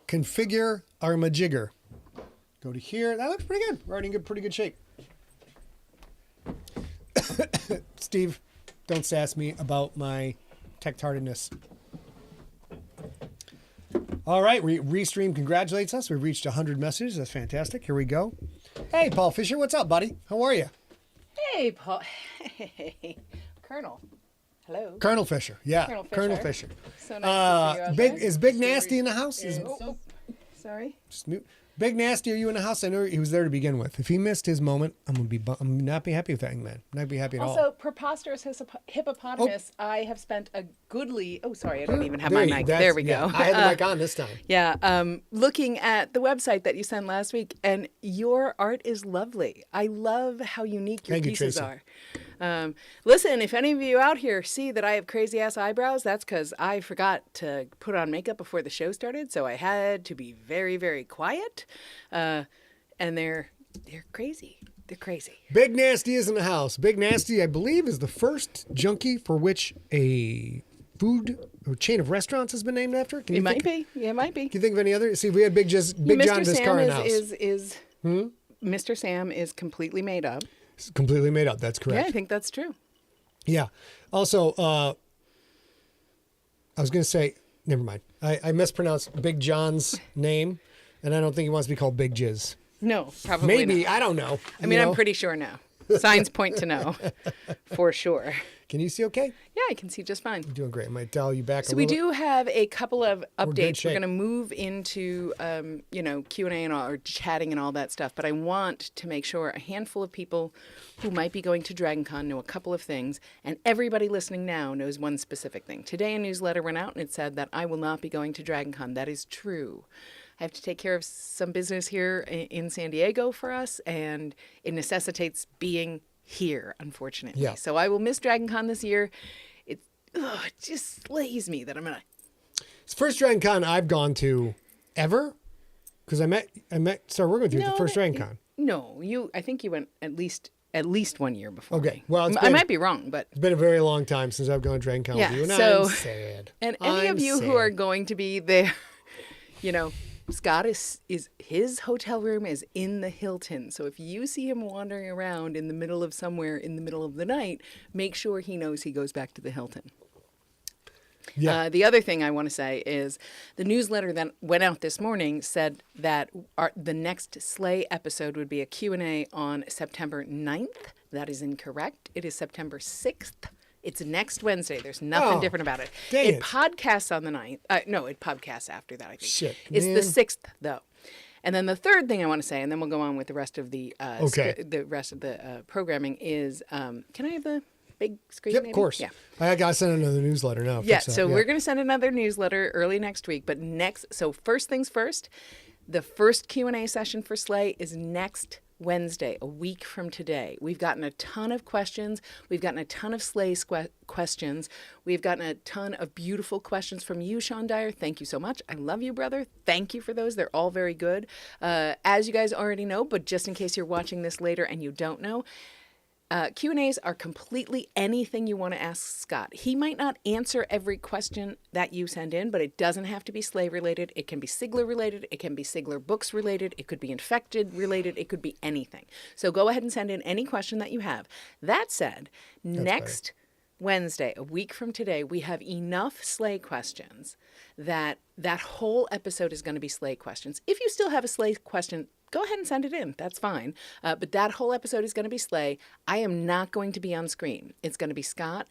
configure our majigger. Go to here. That looks pretty good. We're already in pretty good shape. Steve, don't sass me about my tech-tardedness. All right, Restream congratulates us. We've reached 100 messages. That's fantastic. Here we go. Hey, Paul Fisher, what's up, buddy? How are you? Hey, Paul. Hey, Colonel. Hello. Colonel Fisher. Yeah, Colonel Fisher. So nice to see you out there. Is Big Nasty in the house? Sorry. Big Nasty, are you in the house? I know he was there to begin with. If he missed his moment, I'm not be happy with that young man. Not be happy at all. Also, preposterous hippopotamus. I have spent a goodly. Oh, sorry, I don't even have There my you- mic. that's- There we yeah, go. I had the mic on this time. Yeah, looking at the website that you sent last week, and your art is lovely. I love how unique your Thank you, pieces Tracy. are. Listen, if any of you out here see that I have crazy ass eyebrows, that's because I forgot to put on makeup before the show started, so I had to be very, very quiet. And they're crazy. They're crazy. Big Nasty is in the house. Big Nasty, I believe, is the first junkie for which a food or chain of restaurants has been named after. Can you It might think, be. Yeah, it might be. Can you think of any other? See, we had Big John Mr. Sam Viscar in the house. is Mr. Sam is completely made up. It's completely made up. That's Yeah, correct. I think that's true. Yeah. Also, I was going to say, never mind. I mispronounced Big John's name, and I don't think he wants to be called Big Jizz. No, probably Maybe. not. I don't know. I mean, I'm pretty sure no. Signs point to no, for sure. Can you see okay? Yeah, I can see just fine. You're doing great. I might dial you back So a we little. do have a couple of good updates. We're shape. going to move into, Q&A and all, or chatting and all that stuff. But I want to make sure a handful of people who might be going to DragonCon know a couple of things, and everybody listening now knows one specific thing. Today a newsletter went out and it said that I will not be going to DragonCon. That is true. I have to take care of some business here in San Diego for us, and it necessitates being here, unfortunately. Yeah. So I will miss DragonCon this year. It just slays me that I'm going to... It's the first Dragon Con I've gone to ever, because I started working with you at the first Dragon Con. No, I think you went at least 1 year before. Okay, me. well, I might be wrong, but It's been a very long time since I've gone to Dragon Con Yeah, with you, and so- I'm sad. and any I'm of you who sad. are going to be there, Scott is his hotel room is in the Hilton. So if you see him wandering around in the middle of somewhere in the middle of the night, make sure he knows he goes back to the Hilton. Yeah. The other thing I want to say is the newsletter that went out this morning said that the next Slay episode would be a Q&A on September 9th. That is incorrect. It is September 6th. It's next Wednesday. There's nothing Oh, different about it. dang It it. podcasts on the 9th. No, it podcasts after that, I think. Shit, It's man. the 6th, though. And then the third thing I want to say, and then we'll go on with the rest of the Okay. the rest of the programming is, can I have the big screen? Yep, maybe? of course. Yeah. I got to send another newsletter now. Yeah, Fix that, so we're going to send another newsletter early next week. But so first things first, the first Q&A session for Slay is next Wednesday, a week from today. We've gotten a ton of questions. We've gotten a ton of Slay questions. We've gotten a ton of beautiful questions from you, Sean Dyer. Thank you so much. I love you, brother. Thank you for those. They're all very good. As you guys already know, but just in case you're watching this later and you don't know, Q&As are completely anything you want to ask Scott. He might not answer every question that you send in, but it doesn't have to be Slay related. It can be Sigler related. It can be Sigler books related. It could be Infected related. It could be anything. So go ahead and send in any question that you have. That said, next Wednesday, a week from today, we have enough Slay questions that whole episode is going to be Slay questions. If you still have a Slay question, go ahead and send it in. That's fine. But that whole episode is going to be Slay. I am not going to be on screen. It's going to be Scott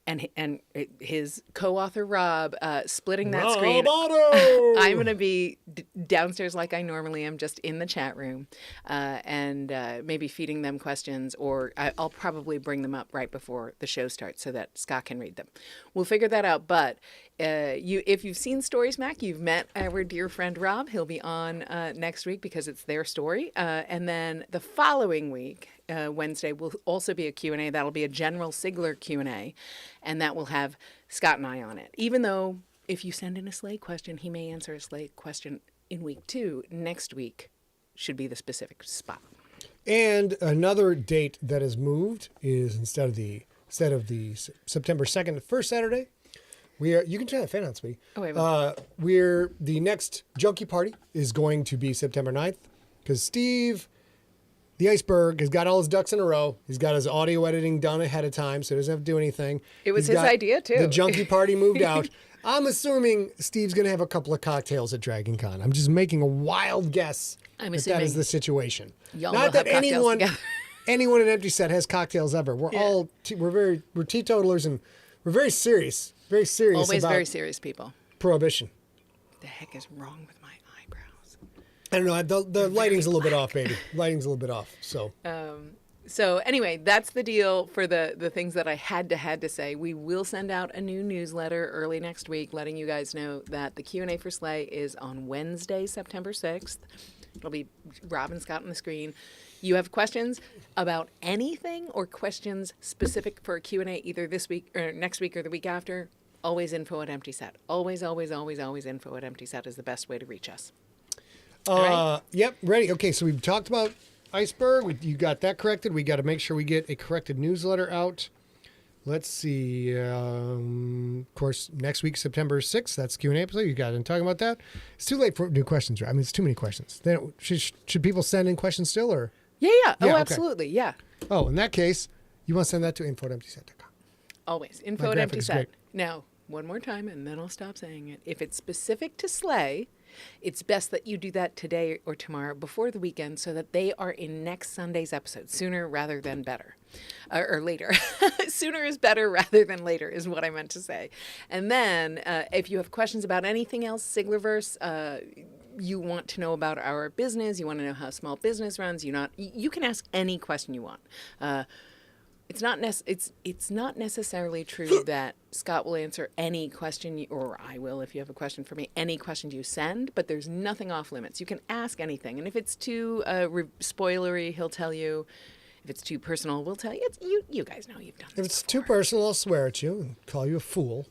and his co-author Rob splitting that screen. I'm going to be downstairs like I normally am, just in the chat room, and maybe feeding them questions, or I'll probably bring them up right before the show starts so that Scott can read them. We'll figure that out. But if you've seen Stories Mac, you've met our dear friend Rob. He'll be on next week because it's their story. And then the following week, Wednesday, will also be a Q&A. That'll be a general Sigler Q&A, and that will have Scott and I on it. Even though if you send in a Slay question, he may answer a Slay question in week 2. Next week should be the specific spot. And another date that has moved is instead of the September 2nd, the first Saturday, you can turn that fan on, sweetie. Oh, wait. The next junkie party is going to be September 9th because Steve, the iceberg, has got all his ducks in a row. He's got his audio editing done ahead of time, so he doesn't have to do anything. It was He's his got idea, too. The junkie party moved out. I'm assuming Steve's going to have a couple of cocktails at Dragon Con. I'm just making a wild guess I'm that assuming is the situation. y'all Not will that have cocktails anyone together. anyone at Empty Set has cocktails ever. We're all we're teetotalers, and we're very serious Always about very serious people. prohibition. What the heck is wrong with my eyebrows? I don't know. The lighting's a little bit off, baby. Lighting's a little bit off. So. So anyway, that's the deal for the things that I had to say. We will send out a new newsletter early next week, letting you guys know that the Q&A for Slay is on Wednesday, September 6th. It'll be Rob and Scott on the screen. You have questions about anything or questions specific for a Q&A either this week or next week or the week after, always info at Empty Set. Always info at Empty Set is the best way to reach us. Right? Yep, ready. Okay, so we've talked about Iceberg. You got that corrected. We got to make sure we get a corrected newsletter out. Let's see. Of course, next week, September 6th, that's Q&A episode. You got to talk about that. It's too late for new questions, right? I mean, it's too many questions. Should people send in questions still, or? Yeah. Oh, okay. Absolutely. Yeah. Oh, in that case, you want to send that to info@emptyset.com. Always. Info at Empty Set. Now, one more time, and then I'll stop saying it. If it's specific to Slay, it's best that you do that today or tomorrow before the weekend so that they are in next Sunday's episode, sooner rather than better. Or later. Sooner is better rather than later is what I meant to say. And then if you have questions about anything else, Siglerverse, you want to know about our business, you want to know how small business runs, you can ask any question you want. It's not necessarily true that Scott will answer any question, or I will if you have a question for me, any question you send, but there's nothing off limits. You can ask anything. And if it's too spoilery, he'll tell you. If it's too personal, we'll tell you. You guys know you've done this. If it's too personal, I'll swear at you and call you a fool.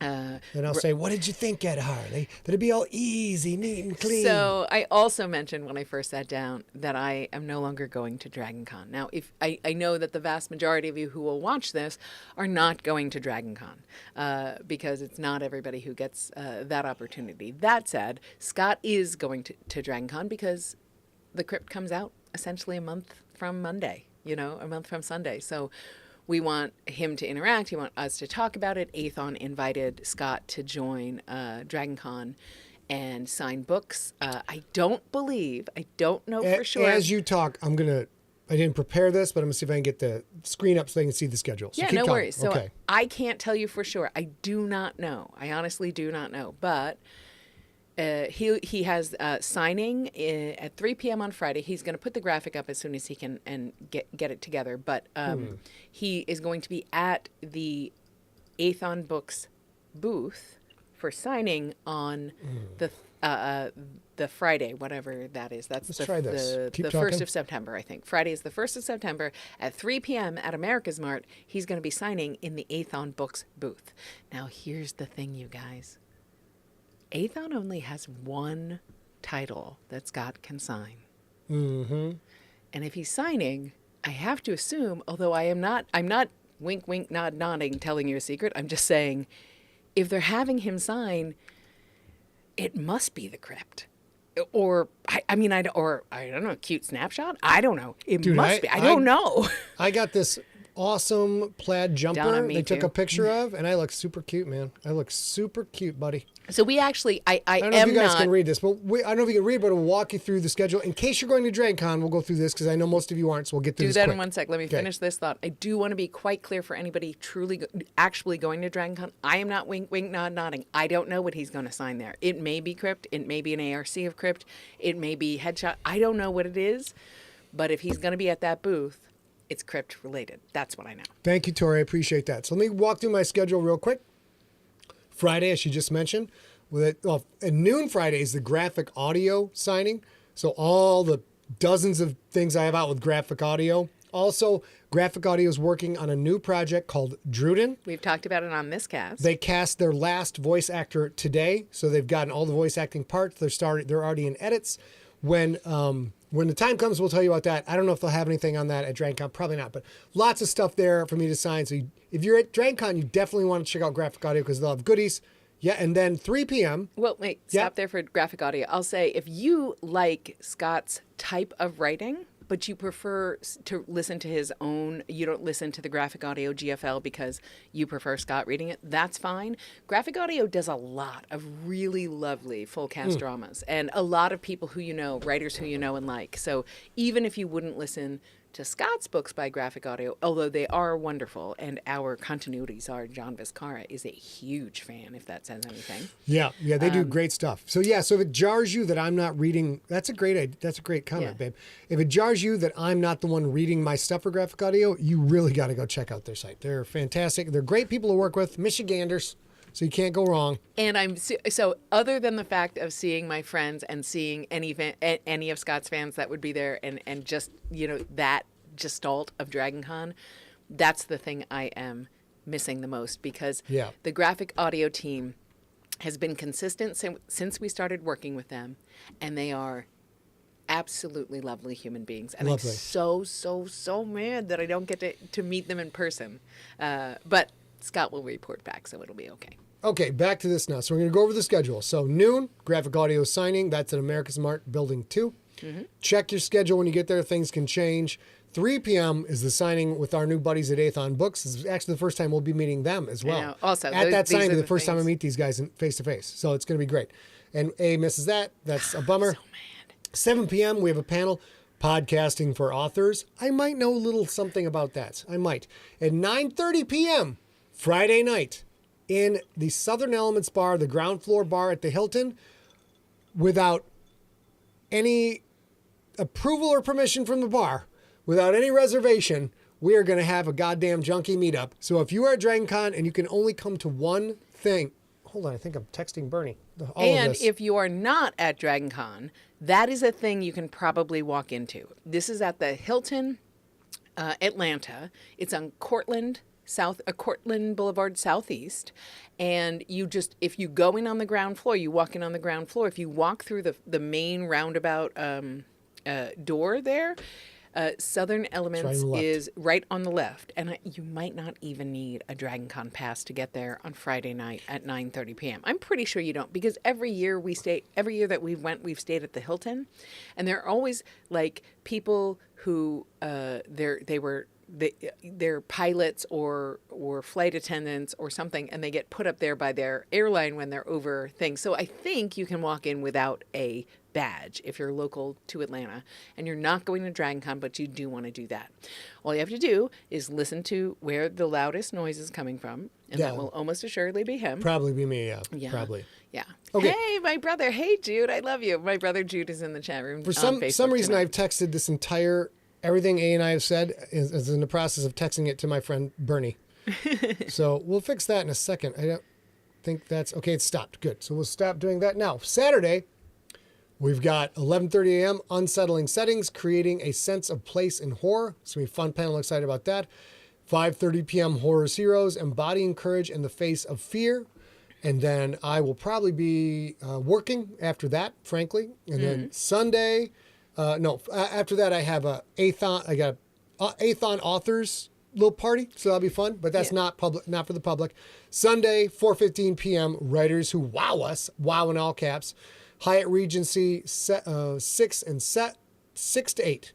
Then I'll say, what did you think, Ed Harley? That it'd be all easy, neat, and clean. So I also mentioned when I first sat down that I am no longer going to Dragon Con. Now, if I know that the vast majority of you who will watch this are not going to Dragon Con because it's not everybody who gets that opportunity. That said, Scott is going to Dragon Con because the crypt comes out essentially a month from Monday, a month from Sunday. So we want him to interact. We want us to talk about it. Aethon invited Scott to join Dragon Con and sign books. I don't know for sure. As you talk, I didn't prepare this, but I'm going to see if I can get the screen up so they can see the schedule. So yeah, keep no talking. worries. So okay. I can't tell you for sure. I do not know. I honestly do not know. But he has signing at 3 p.m. on Friday. He's going to put the graphic up as soon as he can and get it together. But he is going to be at the Aethon Books booth for signing on the Friday, whatever that is. That's Let's try this. the 1st of September, I think. Friday is the 1st of September at 3 p.m. at America's Mart. He's going to be signing in the Aethon Books booth. Now, here's the thing, you guys. Aethon only has one title that Scott can sign. Mm-hmm. And if he's signing, I have to assume, although I'm not wink, wink, nod, nodding, telling you a secret. I'm just saying, if they're having him sign, it must be the crypt. Or, I don't know, cute snapshot? I don't know. It must be. I don't know. I got this awesome plaid jumper Donna, they took too. a picture of, and I look super cute, man. I look super cute, buddy. So we actually, I don't know if you guys can read this, but I don't know if you can read, but we'll walk you through the schedule. In case you're going to DragonCon, we'll go through this because I know most of you aren't, so we'll get through this Do that quick. in one sec. Let me finish this thought. I do want to be quite clear for anybody actually going to DragonCon. I am not wink, wink, nod, nodding. I don't know what he's going to sign there. It may be Crypt. It may be an ARC of Crypt. It may be Headshot. I don't know what it is, but if he's going to be at that booth, it's Crypt related. That's what I know. Thank you, Tori. I appreciate that. So let me walk through my schedule real quick. Friday, as you just mentioned, at noon Friday is the graphic audio signing. So all the dozens of things I have out with graphic audio. Also, graphic audio is working on a new project called Druden. We've talked about it on this cast. They cast their last voice actor today, so they've gotten all the voice acting parts. They're already in edits. When the time comes, we'll tell you about that. I don't know if they'll have anything on that at DragonCon. Probably not, but lots of stuff there for me to sign. So if you're at DragonCon, you definitely want to check out graphic audio because they'll have goodies. Yeah, and then 3 p.m. Well, wait, stop there for graphic audio. I'll say if you like Scott's type of writing, but you prefer to listen to his own, you don't listen to the graphic audio GFL because you prefer Scott reading it, that's fine. Graphic audio does a lot of really lovely full cast dramas and a lot of people who you know, writers who you know and like. So even if you wouldn't listen to Scott's books by Graphic Audio, although they are wonderful, and our continuity czar, John Viscara, is a huge fan, if that says anything. Yeah, they do great stuff. So so if it jars you that I'm not reading, that's a great comment, babe. If it jars you that I'm not the one reading my stuff for Graphic Audio, you really got to go check out their site. They're fantastic. They're great people to work with, Michiganders, so you can't go wrong. And so other than the fact of seeing my friends and seeing any of Scott's fans that would be there, and just, that gestalt of Dragon Con, that's the thing I am missing the most, because the Graphic Audio team has been consistent since we started working with them, and they are absolutely lovely human beings. And lovely. I'm so mad that I don't get to meet them in person. But Scott will report back, so it'll be okay. Okay, back to this now. So we're going to go over the schedule. So noon, Graphic Audio signing. That's at America's Mart Building 2. Mm-hmm. Check your schedule when you get there. Things can change. 3 p.m. is the signing with our new buddies at Athon Books. This is actually the first time we'll be meeting them as well. I know. Also, at that signing, the first time I meet these guys face to face. So it's going to be great. And A misses that. That's a bummer. So mad. 7 p.m. we have a panel, Podcasting for Authors. I might know a little something about that. I might. At 9:30 p.m. Friday night, in the Southern Elements Bar, the ground floor bar at the Hilton, without any approval or permission from the bar, without any reservation, we are going to have a goddamn junkie meetup. So if you are at Dragon Con and you can only come to one thing, hold on, I think I'm texting Bernie. And if you are not at Dragon Con, that is a thing you can probably walk into. This is at the Hilton, Atlanta. It's on Cortland Boulevard Southeast, and if you go in on the ground floor, you walk in on the ground floor. If you walk through the main roundabout door there, Southern Elements is right on the left, and you might not even need a Dragon Con pass to get there on Friday night at 9:30 p.m. I'm pretty sure you don't, because every year that we've stayed at the Hilton, and there are always like people who they're pilots or flight attendants or something, and they get put up there by their airline when they're over things. So I think you can walk in without a badge if you're local to Atlanta and you're not going to Dragon Con, but you do want to do that. All you have to do is listen to where the loudest noise is coming from, and that will almost assuredly be him. Probably be me, probably. Yeah. Okay. Hey, my brother. Hey, Jude. I love you. My brother Jude is in the chat room. For some reason, I've texted this entire everything A and I have said is in the process of texting it to my friend Bernie. So we'll fix that in a second. I don't think that's okay. It's stopped. Good. So we'll stop doing that now. Saturday, we've got 11:30 a.m. Unsettling Settings, Creating a Sense of Place in Horror. So we have a fun panel. Excited about that. 5:30 p.m. Horror's Heroes, Embodying Courage in the Face of Fear. And then I will probably be working after that, frankly. And then Sunday. After that I have Athon. I got Athon Authors little party, so that'll be fun. But that's not public, not for the public. Sunday, 4:15 p.m. Writers Who Wow Us, wow in all caps. Hyatt Regency 6 to 8.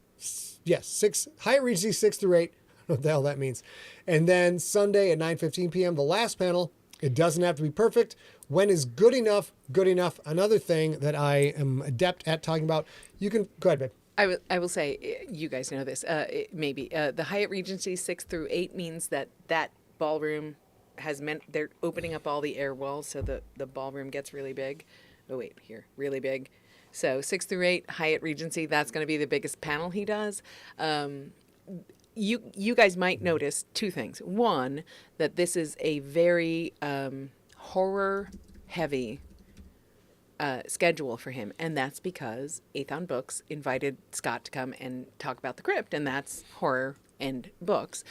Yes, 6. Hyatt Regency 6 through 8. I don't know what the hell that means. And then Sunday at 9:15 p.m. the last panel. It doesn't have to be perfect. When is good enough good enough? Another thing that I am adept at talking about. You can go ahead, babe. I will say, you guys know this, maybe. The Hyatt Regency 6 through 8 means that ballroom has meant they're opening up all the air walls so the ballroom gets really big. Oh, wait, here, really big. So 6 through 8, Hyatt Regency, that's going to be the biggest panel he does. You guys might notice two things. One, that this is a very horror-heavy schedule for him, and that's because Athon Books invited Scott to come and talk about The Crypt, and that's horror and books.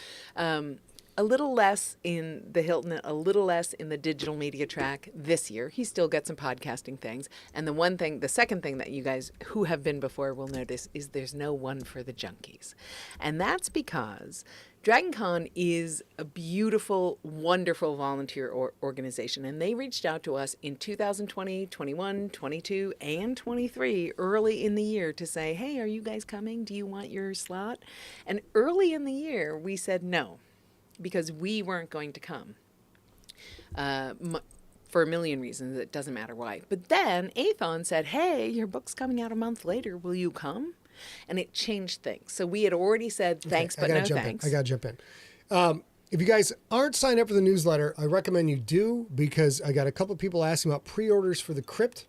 A little less in the Hilton, a little less in the digital media track this year. He still gets some podcasting things. And the second thing that you guys who have been before will notice is there's no one for the junkies. And that's because Dragon Con is a beautiful, wonderful volunteer organization. And they reached out to us in 2020, 21, 22, and 23 early in the year to say, hey, are you guys coming? Do you want your slot? And early in the year, we said no, because we weren't going to come for a million reasons. It doesn't matter why. But then Athon said, hey, your book's coming out a month later. Will you come? and it changed things. So we had already said thanks, but no thanks. I got to jump in. If you guys aren't signed up for the newsletter, I recommend you do, because I got a couple of people asking about pre-orders for the Crypt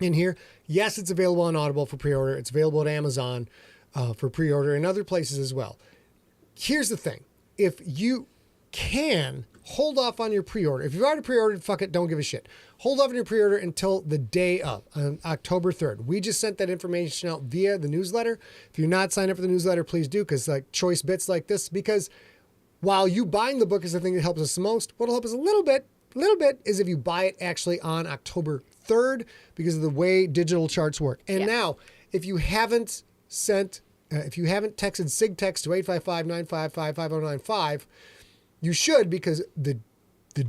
in here. Yes, it's available on Audible for pre-order. It's available at Amazon for pre-order and other places as well. Here's the thing. If you can hold off on your pre-order, if you've already pre-ordered, fuck it, don't give a shit. Hold off on your pre-order until the day of, on October 3rd. We just sent that information out via the newsletter. If you're not signed up for the newsletter, please do, because like choice bits like this, because while you buying the book is the thing that helps us the most, what'll help us a little bit is if you buy it actually on October 3rd, because of the way digital charts work. And now, if you haven't texted SIGTEXT to 855-955-5095, you should, because the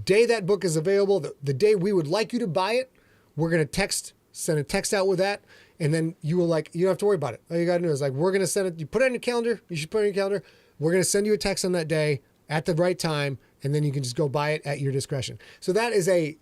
day that book is available, the day we would like you to buy it, we're going to send a text out with that. And then you don't have to worry about it. All you got to do is we're going to send it. You put it on your calendar. You should put it on your calendar. We're going to send you a text on that day at the right time, and then you can just go buy it at your discretion. So that is a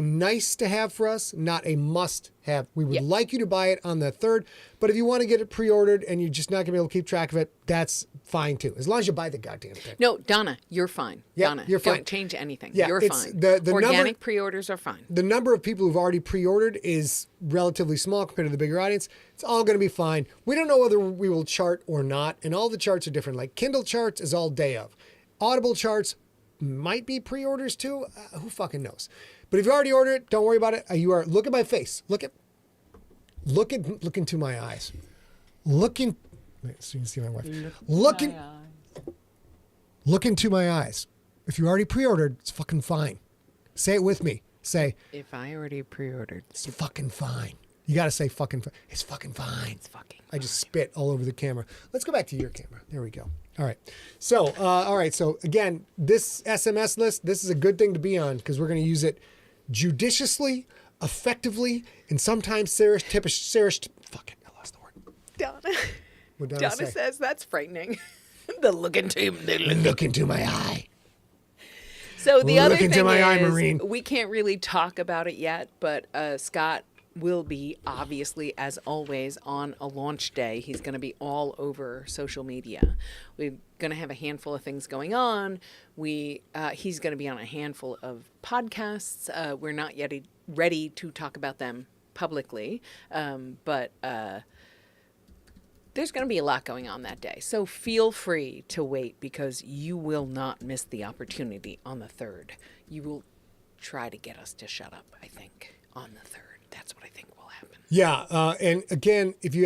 nice to have for us, not a must have. We would like you to buy it on the 3rd, but if you want to get it pre-ordered and you're just not going to be able to keep track of it, that's fine too, as long as you buy the goddamn thing. No, Donna, you're fine. Yeah, Donna, you're fine. Don't change anything. Yeah, you're fine. The organic pre-orders are fine. The number of people who've already pre-ordered is relatively small compared to the bigger audience. It's all going to be fine. We don't know whether we will chart or not, and all the charts are different. Like Kindle charts is all day of. Audible charts might be pre-orders too. Who fucking knows? But if you already ordered it, don't worry about it. Look at my face. Look into my eyes. So you can see my wife. Look into my eyes. If you already pre-ordered, it's fucking fine. Say it with me. Say, if I already pre-ordered, it's fucking fine. You got to say fucking fine. It's fucking fine. It's fucking fine. I just spit all over the camera. Let's go back to your camera. There we go. All right. So again, this SMS list, this is a good thing to be on, because we're going to use it judiciously, effectively, and sometimes fucking, I lost the word. Donna says that's frightening. The look into my eye. So the other thing eye, is, Marine. We can't really talk about it yet, but Scott will be, obviously, as always, on a launch day. He's going to be all over social media. We're going to have a handful of things going on. He's going to be on a handful of podcasts. We're not yet ready to talk about them publicly, but there's going to be a lot going on that day. So feel free to wait, because you will not miss the opportunity on the 3rd. You will try to get us to shut up, I think, on the 3rd. That's what I think will happen. Yeah. And again, if you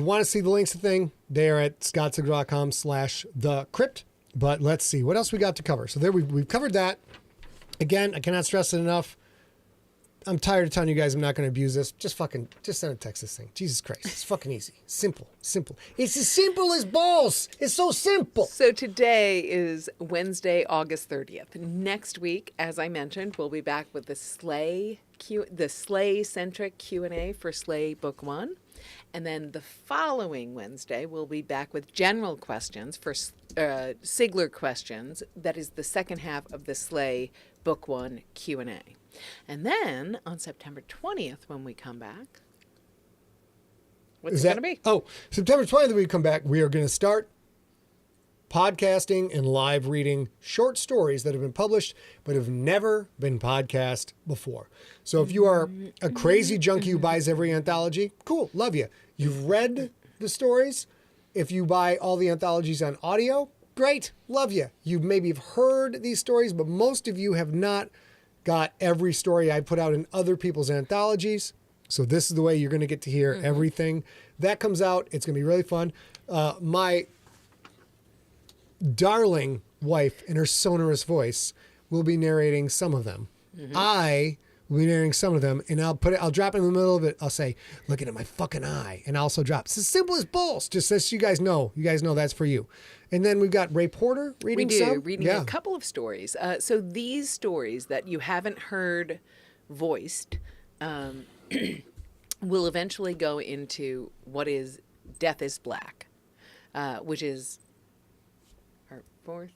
want to see the links to the thing, they are at scottsigler.com/thecrypt. But let's see what else we got to cover. So there we've covered that. Again, I cannot stress it enough. I'm tired of telling you guys I'm not going to abuse this. Just send a text this thing. Jesus Christ. It's fucking easy. Simple. It's as simple as balls. It's so simple. So today is Wednesday, August 30th. Next week, as I mentioned, we'll be back with the Slay-centric Q&A for Slay Book 1. And then the following Wednesday, we'll be back with general questions for Sigler questions. That is the second half of the Slay Book 1 Q&A. And then on September 20th, when we come back, what's it going to be? Oh, September 20th, when we come back, we are going to start podcasting and live reading short stories that have been published but have never been podcast before. So if you are a crazy junkie who buys every anthology, cool, love you. You've read the stories. If you buy all the anthologies on audio, great, love you. You maybe have heard these stories, but most of you have not got every story I put out in other people's anthologies. So this is the way you're going to get to hear everything. That comes out. It's going to be really fun. My darling wife, in her sonorous voice, will be narrating some of them. I will be narrating some of them, and I'll drop it in the middle of it. I'll say, "Look into my fucking eye," and I'll also drop. It's as simple as balls. Just so you guys know. You guys know that's for you. And then we've got Ray Porter reading reading a couple of stories. So these stories that you haven't heard voiced will eventually go into what is Death is Black, which is our fourth.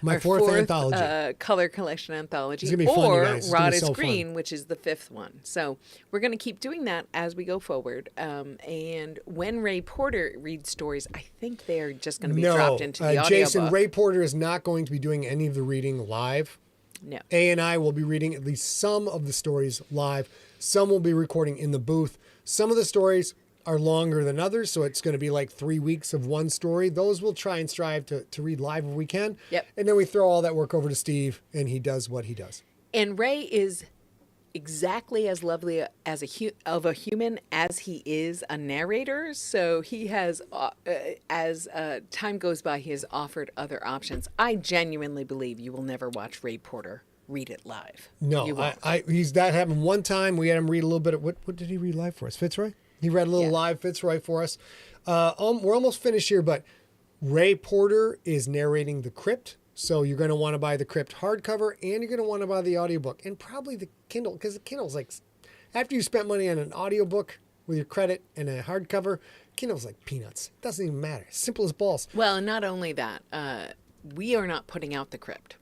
My fourth anthology. Color collection anthology. It's gonna be fun, you or guys. It's gonna Rod be is so Green, fun. which is the 5th one. So we're going to keep doing that as we go forward. And when Ray Porter reads stories, I think they're just going to be dropped into the audiobook. Jason, Ray Porter is not going to be doing any of the reading live. No. A and I will be reading at least some of the stories live. Some will be recording in the booth. Some of the stories are longer than others, so it's going to be like 3 weeks of one story. Those we'll try and strive to read live if we can. Yep. And then we throw all that work over to Steve, and he does what he does. And Ray is exactly as lovely as a human as he is a narrator. So he has, as time goes by, he has offered other options. I genuinely believe you will never watch Ray Porter read it live. No, You won't. that happened one time. We had him read a little bit of what did he read live for us? Fitzroy? He read a little live Fitzroy for us. We're almost finished here, but Ray Porter is narrating The Crypt. So you're going to want to buy The Crypt hardcover, and you're going to want to buy the audiobook, and probably the Kindle, because the Kindle's like, after you spent money on an audiobook with your credit and a hardcover, Kindle's like peanuts. It doesn't even matter. Simple as balls. Well, not only that, we are not putting out The Crypt.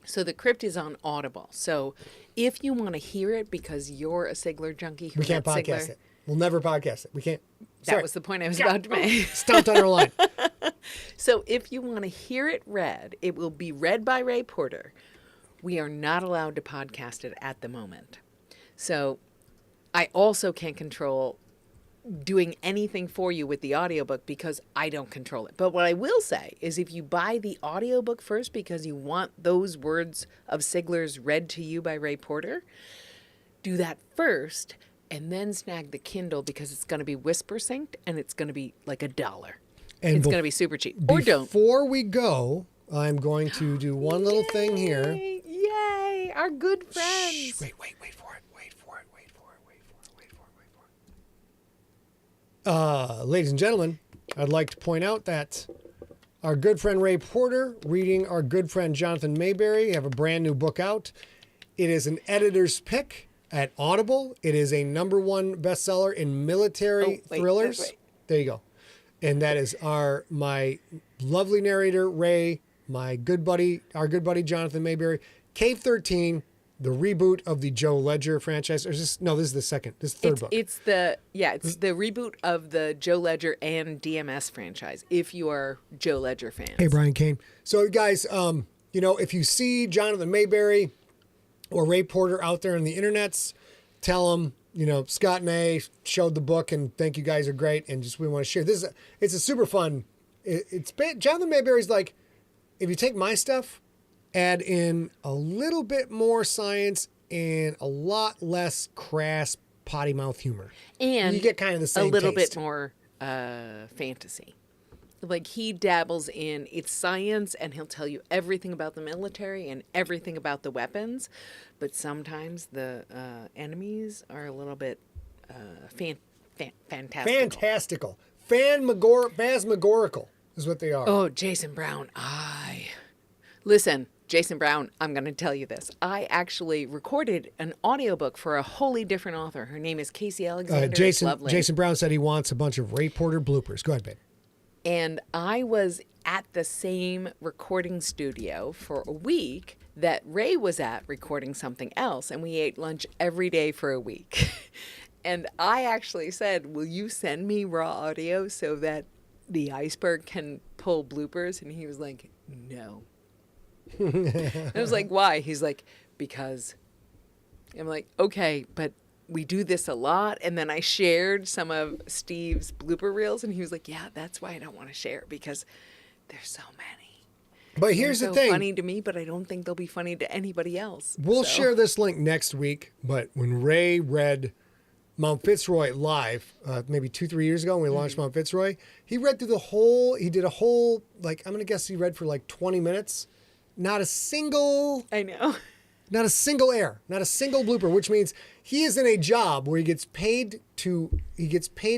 So The Crypt is on Audible. So if you want to hear it because you're a Sigler junkie who We can't read podcast Sigler, it. We'll never podcast it. We can't. that was the point I was about to make. Stomped on our line. So if you want to hear it read, it will be read by Ray Porter. We are not allowed to podcast it at the moment. So I also can't control doing anything for you with the audiobook because I don't control it. But what I will say is if you buy the audiobook first because you want those words of Sigler's read to you by Ray Porter, do that first and then snag the Kindle because it's going to be whisper synced and it's going to be like $1. And It's going to be super cheap. Or don't. Before we go, I'm going to do one little thing here. Yay! Our good friends. Shh, wait for it. Ladies and gentlemen, I'd like to point out that our good friend Ray Porter reading our good friend Jonathan Mayberry have a brand new book out. It is an editor's pick at Audible. It is a #1 bestseller in military thrillers. Wait. There you go. And that is my lovely narrator, Ray, our good buddy, Jonathan Mayberry. Cave 13, the reboot of the Joe Ledger franchise. Or is this is the second. This is the third book. It's the reboot of the Joe Ledger and DMS franchise, if you are Joe Ledger fans. Hey, Brian Kane. So, guys, if you see Jonathan Mayberry or Ray Porter out there on the internets, tell them, Scott and I showed the book and think you guys are great and we want to share. It's a super fun. Jonathan Mayberry's like, if you take my stuff, add in a little bit more science and a lot less crass potty mouth humor. And you get kind of the same a little taste. bit more fantasy. Like he dabbles in it's science and he'll tell you everything about the military and everything about the weapons, but sometimes the enemies are a little bit fantastical. Phantasmagorical is what they are. Oh, Jason Brown. Listen, Jason Brown, I'm going to tell you this. I actually recorded an audiobook for a wholly different author. Her name is Casey Alexander. Jason Brown said he wants a bunch of Ray Porter bloopers. Go ahead, babe. And I was at the same recording studio for a week that Ray was at recording something else. And we ate lunch every day for a week. And I actually said, will you send me raw audio so that the iceberg can pull bloopers? And he was like, no. And I was like, why? He's like, because. I'm like, okay, but we do this a lot. And then I shared some of Steve's blooper reels and he was like, yeah, that's why I don't want to share because there's so many. But here's the thing. They're funny to me, but I don't think they'll be funny to anybody else. We'll share this link next week. But when Ray read Mount Fitzroy live, maybe 2-3 years ago when we launched Mount Fitzroy, he read through he did a whole, I'm going to guess he read for 20 minutes. Not a single I know. Not a single error, not a single blooper, which means he is in a job where he gets paid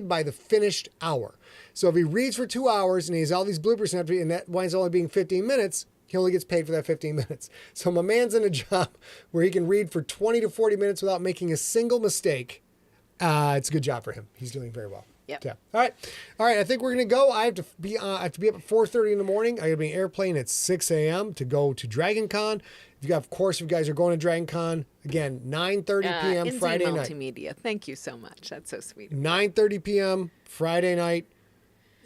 by the finished hour. So if he reads for 2 hours and he has all these bloopers and that winds only being 15 minutes, he only gets paid for that 15 minutes. So my man's in a job where he can read for 20 to 40 minutes without making a single mistake. It's a good job for him. He's doing very well. Yep. Yeah. All right. I think we're gonna go. I have to be up at 4:30 in the morning. I got to be in an airplane at 6 a.m. to go to Dragon Con. Of course, if you guys are going to Dragon Con, again, 9:30 p.m. Inzy Friday night. Multimedia. Thank you so much. That's so sweet. 9:30 p.m. Friday night.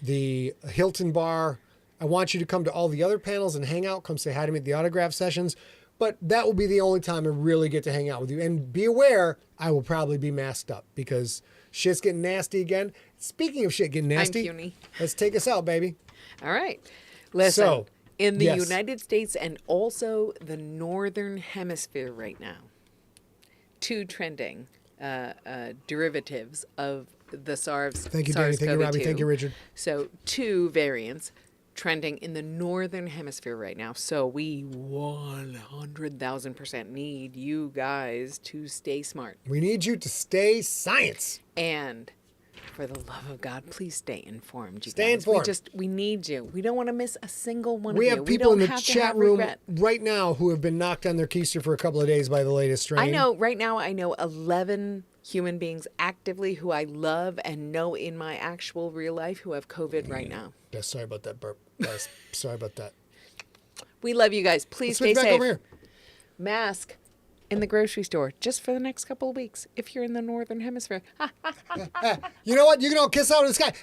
The Hilton Bar. I want you to come to all the other panels and hang out. Come say hi to me at the autograph sessions. But that will be the only time I really get to hang out with you. And be aware, I will probably be masked up because shit's getting nasty again. Speaking of shit getting nasty, I'm puny. Let's take us out, baby. All right. Listen, So, in the yes. United States and also the Northern Hemisphere right now, two trending derivatives of the SARS. Thank you, Danny. Thank you, Robbie. Thank you, Richard. So two variants trending in the Northern Hemisphere right now. So we 100,000% need you guys to stay smart. We need you to stay science. And for the love of God, please stay informed. You Stay guys. informed. We need you. We don't want to miss a single one We of you. have people in don't the have to chat have room regret. right now who have been knocked on their keister for a couple of days by the latest strain. I know right now, I know 11 human beings actively who I love and know in my actual real life who have COVID right now. Yeah, sorry about that burp. Guys. Sorry about that. We love you guys. Please Let's switch stay back safe. over here. Mask in the grocery store just for the next couple of weeks if you're in the Northern Hemisphere. You know what? You can all kiss out in the sky.